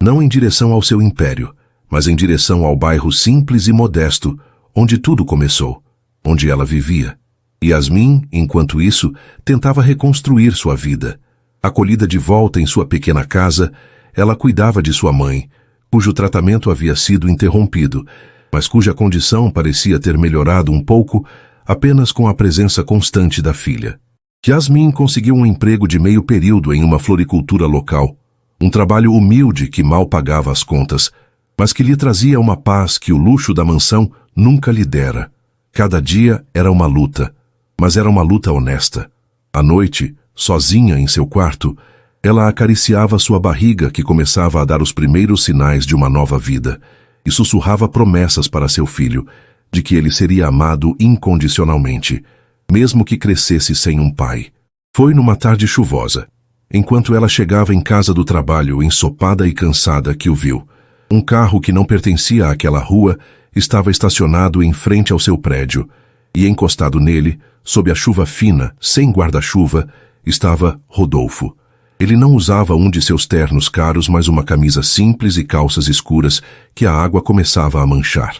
Speaker 1: Não em direção ao seu império, mas em direção ao bairro simples e modesto, onde tudo começou, onde ela vivia. Yasmin, enquanto isso, tentava reconstruir sua vida. Acolhida de volta em sua pequena casa, ela cuidava de sua mãe, cujo tratamento havia sido interrompido, mas cuja condição parecia ter melhorado um pouco apenas com a presença constante da filha. Yasmin conseguiu um emprego de meio período em uma floricultura local, um trabalho humilde que mal pagava as contas, mas que lhe trazia uma paz que o luxo da mansão nunca lhe dera. Cada dia era uma luta, mas era uma luta honesta. À noite, sozinha em seu quarto, ela acariciava sua barriga que começava a dar os primeiros sinais de uma nova vida e sussurrava promessas para seu filho de que ele seria amado incondicionalmente, mesmo que crescesse sem um pai. Foi numa tarde chuvosa, enquanto ela chegava em casa do trabalho ensopada e cansada, que o viu. Um carro que não pertencia àquela rua estava estacionado em frente ao seu prédio, e encostado nele, sob a chuva fina, sem guarda-chuva, estava Rodolfo. Ele não usava um de seus ternos caros, mas uma camisa simples e calças escuras que a água começava a manchar.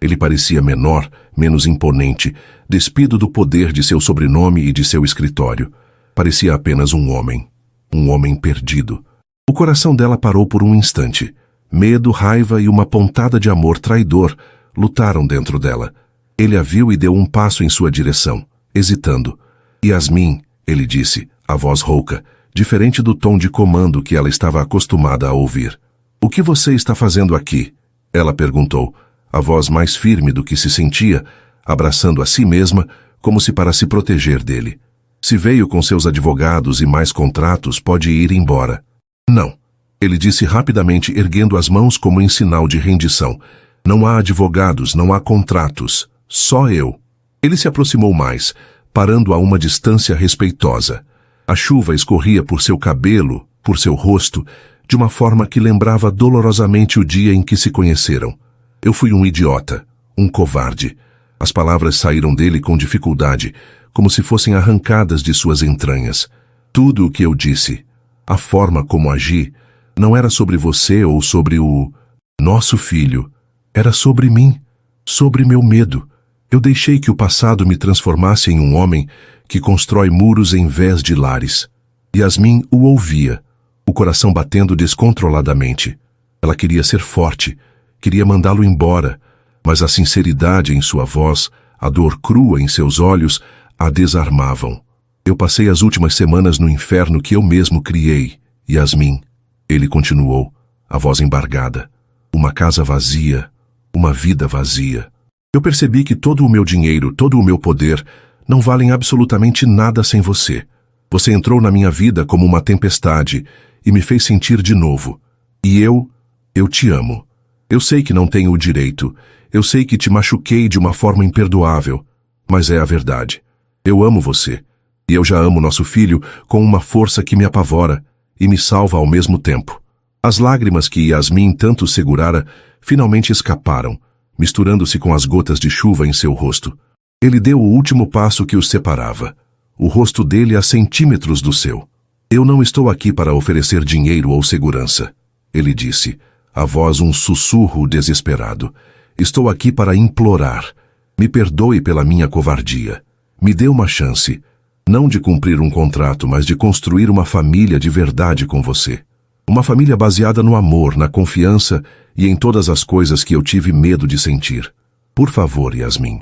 Speaker 1: Ele parecia menor, menos imponente, despido do poder de seu sobrenome e de seu escritório. Parecia apenas um homem perdido. O coração dela parou por um instante. Medo, raiva e uma pontada de amor traidor lutaram dentro dela. Ele a viu e deu um passo em sua direção, hesitando. Yasmin, ele disse, a voz rouca, diferente do tom de comando que ela estava acostumada a ouvir. O que você está fazendo aqui? Ela perguntou, a voz mais firme do que se sentia, abraçando a si mesma como se para se proteger dele. Se veio com seus advogados e mais contratos, pode ir embora. Não, ele disse rapidamente, erguendo as mãos como em sinal de rendição. Não há advogados, não há contratos, só eu. Ele se aproximou mais, parando a uma distância respeitosa. A chuva escorria por seu cabelo, por seu rosto, de uma forma que lembrava dolorosamente o dia em que se conheceram. Eu fui um idiota, um covarde. As palavras saíram dele com dificuldade, como se fossem arrancadas de suas entranhas. Tudo o que eu disse, a forma como agi, não era sobre você ou sobre o nosso filho. Era sobre mim, sobre meu medo. Eu deixei que o passado me transformasse em um homem que constrói muros em vez de lares. Yasmin o ouvia, o coração batendo descontroladamente. Ela queria ser forte, queria mandá-lo embora, mas a sinceridade em sua voz, a dor crua em seus olhos, a desarmavam. Eu passei as últimas semanas no inferno que eu mesmo criei, Yasmin. Ele continuou, a voz embargada. Uma casa vazia, uma vida vazia. Eu percebi que todo o meu dinheiro, todo o meu poder, não valem absolutamente nada sem você. Você entrou na minha vida como uma tempestade e me fez sentir de novo. E eu te amo. Eu sei que não tenho o direito. Eu sei que te machuquei de uma forma imperdoável. Mas é a verdade. Eu amo você. E eu já amo nosso filho com uma força que me apavora. e me salva ao mesmo tempo. As lágrimas que Yasmin tanto segurara finalmente escaparam, misturando-se com as gotas de chuva em seu rosto. Ele deu o último passo que os separava, o rosto dele a centímetros do seu. Eu não estou aqui para oferecer dinheiro ou segurança, ele disse, a voz um sussurro desesperado. Estou aqui para implorar. Me perdoe pela minha covardia. Me dê uma chance, não de cumprir um contrato, mas de construir uma família de verdade com você. Uma família baseada no amor, na confiança e em todas as coisas que eu tive medo de sentir. Por favor, Yasmin,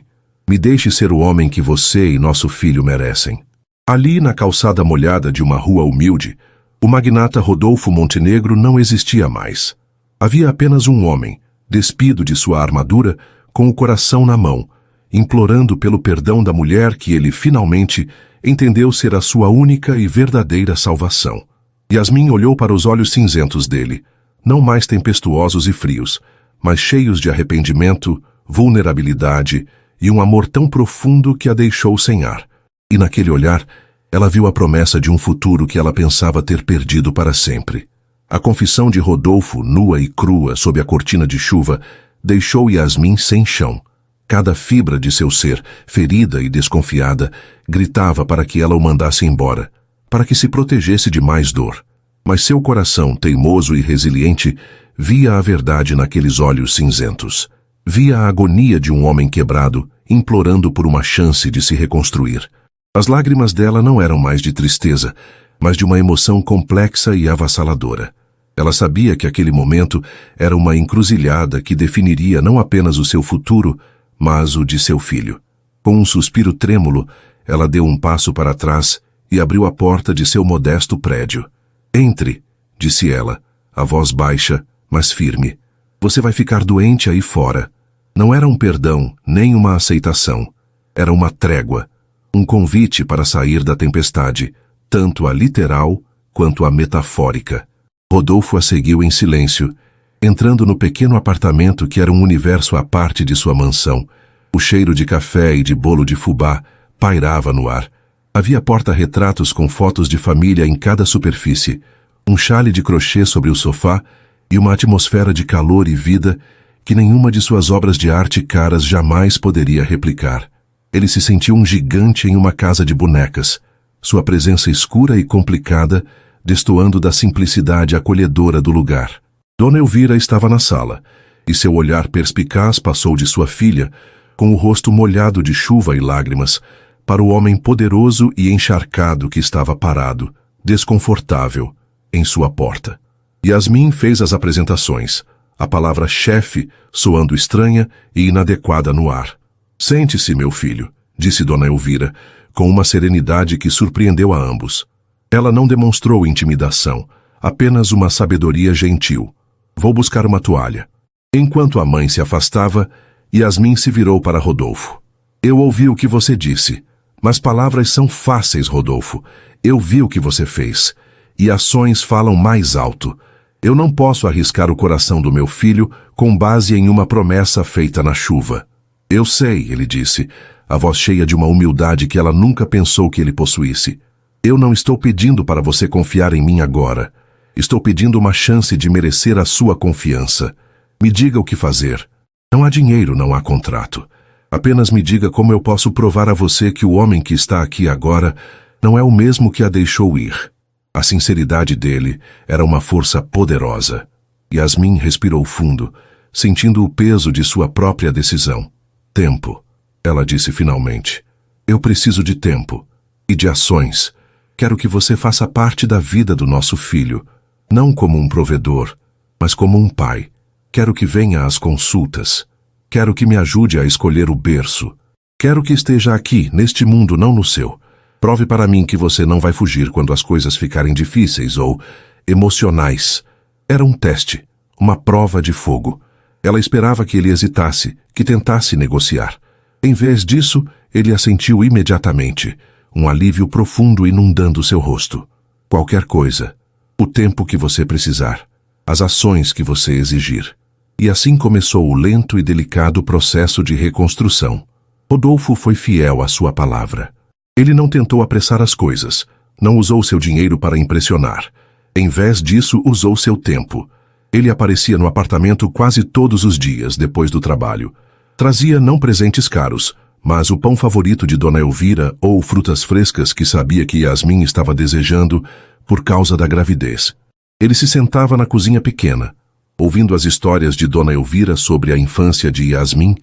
Speaker 1: me deixe ser o homem que você e nosso filho merecem. Ali, na calçada molhada de uma rua humilde, o magnata Rodolfo Montenegro não existia mais. Havia apenas um homem, despido de sua armadura, com o coração na mão, implorando pelo perdão da mulher que ele finalmente entendeu ser a sua única e verdadeira salvação. Yasmin olhou para os olhos cinzentos dele, não mais tempestuosos e frios, mas cheios de arrependimento, vulnerabilidade e um amor tão profundo que a deixou sem ar. E naquele olhar, ela viu a promessa de um futuro que ela pensava ter perdido para sempre. A confissão de Rodolfo, nua e crua sob a cortina de chuva, deixou Yasmin sem chão. Cada fibra de seu ser, ferida e desconfiada, gritava para que ela o mandasse embora, para que se protegesse de mais dor. Mas seu coração, teimoso e resiliente, via a verdade naqueles olhos cinzentos. Via a agonia de um homem quebrado, implorando por uma chance de se reconstruir. As lágrimas dela não eram mais de tristeza, mas de uma emoção complexa e avassaladora. Ela sabia que aquele momento era uma encruzilhada que definiria não apenas o seu futuro, mas o de seu filho. Com um suspiro trêmulo, ela deu um passo para trás e abriu a porta de seu modesto prédio. Entre, disse ela, a voz baixa, mas firme. Você vai ficar doente aí fora. Não era um perdão, nem uma aceitação. Era uma trégua, um convite para sair da tempestade, tanto a literal quanto a metafórica. Rodolfo a seguiu em silêncio, entrando no pequeno apartamento que era um universo à parte de sua mansão. O cheiro de café e de bolo de fubá pairava no ar. Havia porta-retratos com fotos de família em cada superfície, um chale de crochê sobre o sofá e uma atmosfera de calor e vida que nenhuma de suas obras de arte caras jamais poderia replicar. Ele se sentiu um gigante em uma casa de bonecas, sua presença escura e complicada, destoando da simplicidade acolhedora do lugar. Dona Elvira estava na sala, e seu olhar perspicaz passou de sua filha, com o rosto molhado de chuva e lágrimas, para o homem poderoso e encharcado que estava parado, desconfortável, em sua porta. Yasmin fez as apresentações, a palavra chefe soando estranha e inadequada no ar. Sente-se, meu filho, disse Dona Elvira, com uma serenidade que surpreendeu a ambos. Ela não demonstrou intimidação, apenas uma sabedoria gentil. Vou buscar uma toalha. Enquanto a mãe se afastava, Yasmin se virou para Rodolfo. Eu ouvi o que você disse, mas palavras são fáceis, Rodolfo. Eu vi o que você fez, e ações falam mais alto. Eu não posso arriscar o coração do meu filho com base em uma promessa feita na chuva. Eu sei, ele disse, a voz cheia de uma humildade que ela nunca pensou que ele possuísse. Eu não estou pedindo para você confiar em mim agora. Estou pedindo uma chance de merecer a sua confiança. Me diga o que fazer. Não há dinheiro, não há contrato. Apenas me diga como eu posso provar a você que o homem que está aqui agora não é o mesmo que a deixou ir. A sinceridade dele era uma força poderosa. Yasmin respirou fundo, sentindo o peso de sua própria decisão. Tempo, ela disse finalmente. Eu preciso de tempo e de ações. Quero que você faça parte da vida do nosso filho, não como um provedor, mas como um pai. Quero que venha às consultas. Quero que me ajude a escolher o berço. Quero que esteja aqui, neste mundo, não no seu. Prove para mim que você não vai fugir quando as coisas ficarem difíceis ou emocionais. Era um teste, uma prova de fogo. Ela esperava que ele hesitasse, que tentasse negociar. Em vez disso, ele assentiu imediatamente, um alívio profundo inundando seu rosto. Qualquer coisa, o tempo que você precisar, as ações que você exigir. E assim começou o lento e delicado processo de reconstrução. Rodolfo foi fiel à sua palavra. Ele não tentou apressar as coisas, não usou seu dinheiro para impressionar. Em vez disso, usou seu tempo. Ele aparecia no apartamento quase todos os dias depois do trabalho. Trazia não presentes caros, mas o pão favorito de Dona Elvira ou frutas frescas que sabia que Yasmin estava desejando por causa da gravidez. Ele se sentava na cozinha pequena, ouvindo as histórias de Dona Elvira sobre a infância de Yasmin,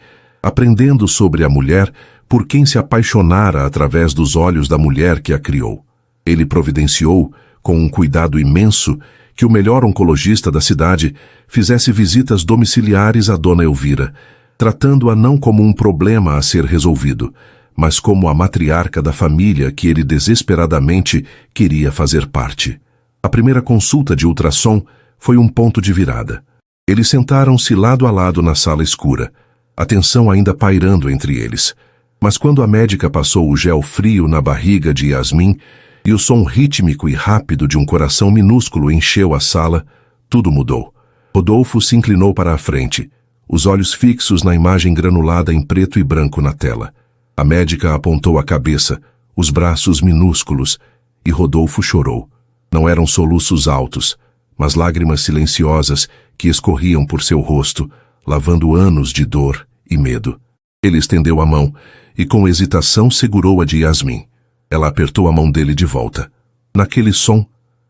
Speaker 1: aprendendo sobre a mulher por quem se apaixonara através dos olhos da mulher que a criou. Ele providenciou, com um cuidado imenso, que o melhor oncologista da cidade fizesse visitas domiciliares a Dona Elvira, tratando-a não como um problema a ser resolvido, mas como a matriarca da família que ele desesperadamente queria fazer parte. A primeira consulta de ultrassom foi um ponto de virada. Eles sentaram-se lado a lado na sala escura, a tensão ainda pairando entre eles. Mas quando a médica passou o gel frio na barriga de Yasmin e o som rítmico e rápido de um coração minúsculo encheu a sala, tudo mudou. Rodolfo se inclinou para a frente, os olhos fixos na imagem granulada em preto e branco na tela. A médica apontou a cabeça, os braços minúsculos, e Rodolfo chorou. Não eram soluços altos, mas lágrimas silenciosas que escorriam por seu rosto, lavando anos de dor e medo. Ele estendeu a mão e com hesitação segurou a de Yasmin. Ela apertou a mão dele de volta. Naquele som,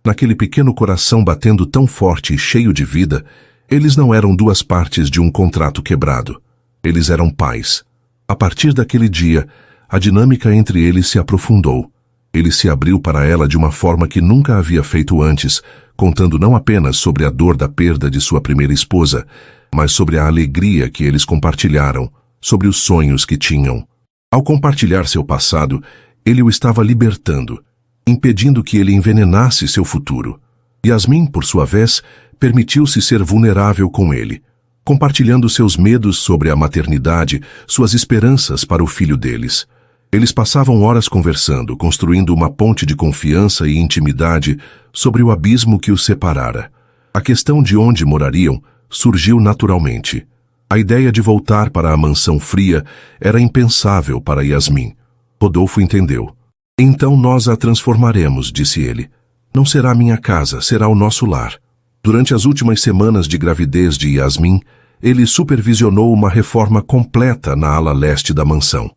Speaker 1: naquele pequeno coração batendo tão forte e cheio de vida, eles não eram duas partes de um contrato quebrado. Eles eram pais. A partir daquele dia, a dinâmica entre eles se aprofundou. Ele se abriu para ela de uma forma que nunca havia feito antes, contando não apenas sobre a dor da perda de sua primeira esposa, mas sobre a alegria que eles compartilharam, sobre os sonhos que tinham. Ao compartilhar seu passado, ele o estava libertando, impedindo que ele envenenasse seu futuro. Yasmin, por sua vez, permitiu-se ser vulnerável com ele, compartilhando seus medos sobre a maternidade, suas esperanças para o filho deles. Eles passavam horas conversando, construindo uma ponte de confiança e intimidade sobre o abismo que os separara. A questão de onde morariam surgiu naturalmente. A ideia de voltar para a mansão fria era impensável para Yasmin. Rodolfo entendeu. Então nós a transformaremos, disse ele. Não será minha casa, será o nosso lar. Durante as últimas semanas de gravidez de Yasmin, ele supervisionou uma reforma completa na ala leste da mansão.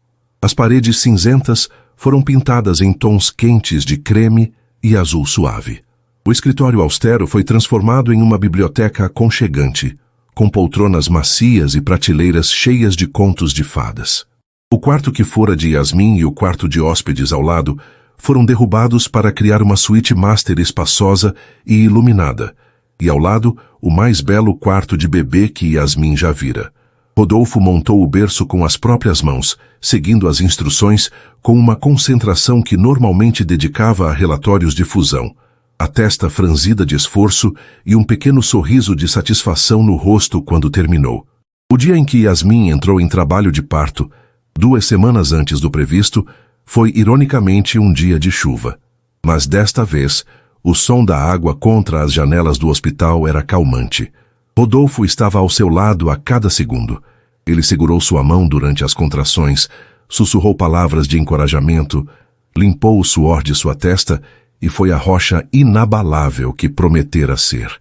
Speaker 1: As paredes cinzentas foram pintadas em tons quentes de creme e azul suave. O escritório austero foi transformado em uma biblioteca aconchegante, com poltronas macias e prateleiras cheias de contos de fadas. O quarto que fora de Yasmin e o quarto de hóspedes ao lado foram derrubados para criar uma suíte master espaçosa e iluminada, e ao lado o mais belo quarto de bebê que Yasmin já vira. Rodolfo montou o berço com as próprias mãos, seguindo as instruções com uma concentração que normalmente dedicava a relatórios de fusão, a testa franzida de esforço e um pequeno sorriso de satisfação no rosto quando terminou. O dia em que Yasmin entrou em trabalho de parto, 2 semanas antes do previsto, foi ironicamente um dia de chuva. Mas desta vez, o som da água contra as janelas do hospital era calmante. Rodolfo estava ao seu lado a cada segundo. Ele segurou sua mão durante as contrações, sussurrou palavras de encorajamento, limpou o suor de sua testa e foi a rocha inabalável que prometera ser.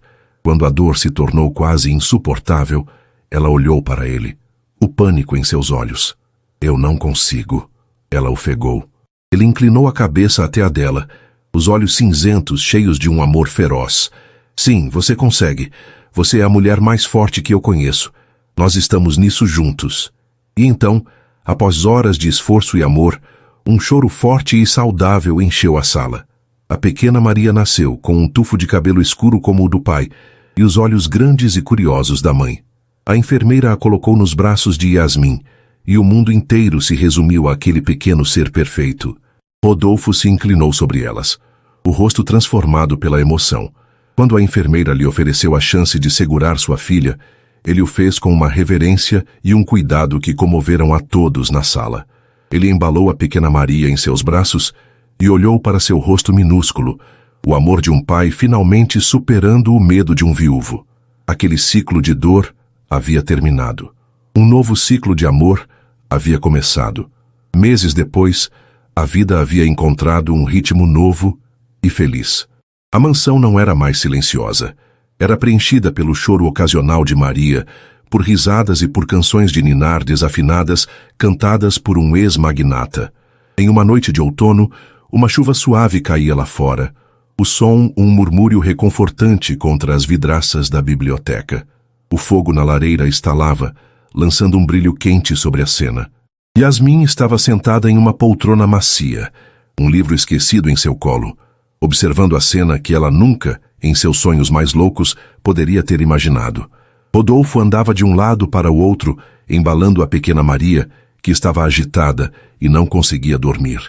Speaker 1: Quando a dor se tornou quase insuportável, ela olhou para ele, o pânico em seus olhos. Eu não consigo. Ela ofegou. Ele inclinou a cabeça até a dela, os olhos cinzentos cheios de um amor feroz. Sim, você consegue. Você é a mulher mais forte que eu conheço. Nós estamos nisso juntos. E então, após horas de esforço e amor, um choro forte e saudável encheu a sala. A pequena Maria nasceu, com um tufo de cabelo escuro como o do pai, e os olhos grandes e curiosos da mãe. A enfermeira a colocou nos braços de Yasmin, e o mundo inteiro se resumiu àquele pequeno ser perfeito. Rodolfo se inclinou sobre elas, o rosto transformado pela emoção. Quando a enfermeira lhe ofereceu a chance de segurar sua filha, ele o fez com uma reverência e um cuidado que comoveram a todos na sala. Ele embalou a pequena Maria em seus braços e olhou para seu rosto minúsculo, o amor de um pai finalmente superando o medo de um viúvo. Aquele ciclo de dor havia terminado. Um novo ciclo de amor havia começado. Meses depois, a vida havia encontrado um ritmo novo e feliz. A mansão não era mais silenciosa. Era preenchida pelo choro ocasional de Maria, por risadas e por canções de ninar desafinadas cantadas por um ex-magnata. Em uma noite de outono, uma chuva suave caía lá fora. O som, um murmúrio reconfortante contra as vidraças da biblioteca. O fogo na lareira estalava, lançando um brilho quente sobre a cena. Yasmin estava sentada em uma poltrona macia, um livro esquecido em seu colo, observando a cena que ela nunca, em seus sonhos mais loucos, poderia ter imaginado. Rodolfo andava de um lado para o outro, embalando a pequena Maria, que estava agitada e não conseguia dormir.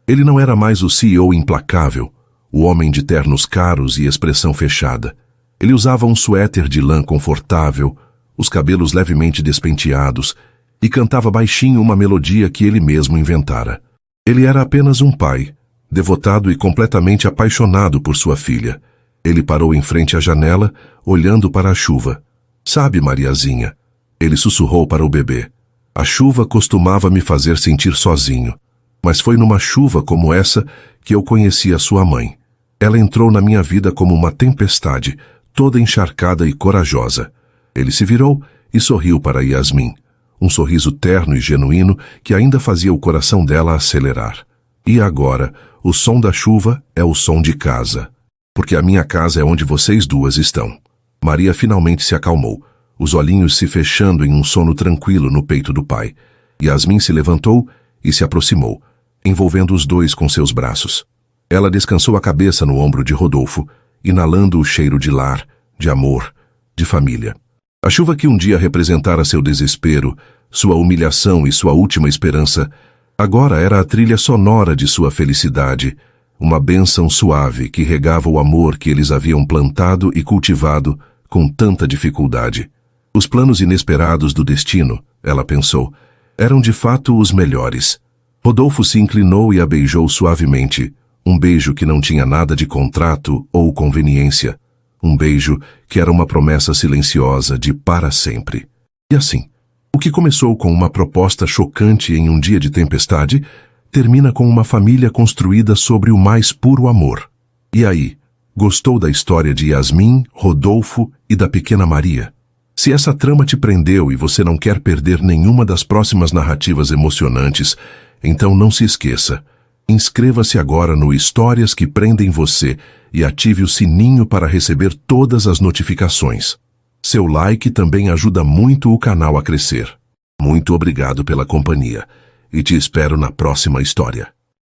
Speaker 1: Ele não era mais o CEO implacável, o homem de ternos caros e expressão fechada. Ele usava um suéter de lã confortável, os cabelos levemente despenteados, e cantava baixinho uma melodia que ele mesmo inventara. Ele era apenas um pai, devotado e completamente apaixonado por sua filha. Ele parou em frente à janela, olhando para a chuva. "Sabe, Mariazinha?" Ele sussurrou para o bebê. "A chuva costumava me fazer sentir sozinho. Mas foi numa chuva como essa que eu conheci a sua mãe. Ela entrou na minha vida como uma tempestade, toda encharcada e corajosa." Ele se virou e sorriu para Yasmin. Um sorriso terno e genuíno que ainda fazia o coração dela acelerar. "E agora, o som da chuva é o som de casa. Porque a minha casa é onde vocês duas estão." Maria finalmente se acalmou, os olhinhos se fechando em um sono tranquilo no peito do pai. Yasmin se levantou e se aproximou, envolvendo os dois com seus braços. Ela descansou a cabeça no ombro de Rodolfo, inalando o cheiro de lar, de amor, de família. A chuva que um dia representara seu desespero, sua humilhação e sua última esperança, agora era a trilha sonora de sua felicidade, uma bênção suave que regava o amor que eles haviam plantado e cultivado com tanta dificuldade. Os planos inesperados do destino, ela pensou, eram de fato os melhores. Rodolfo se inclinou e a beijou suavemente, um beijo que não tinha nada de contrato ou conveniência. Um beijo que era uma promessa silenciosa de para sempre. E assim, o que começou com uma proposta chocante em um dia de tempestade, termina com uma família construída sobre o mais puro amor. E aí, gostou da história de Yasmin, Rodolfo e da pequena Maria? Se essa trama te prendeu e você não quer perder nenhuma das próximas narrativas emocionantes, então não se esqueça. Inscreva-se agora no Histórias que Prendem Você e ative o sininho para receber todas as notificações. Seu like também ajuda muito o canal a crescer. Muito obrigado pela companhia e te espero na próxima história.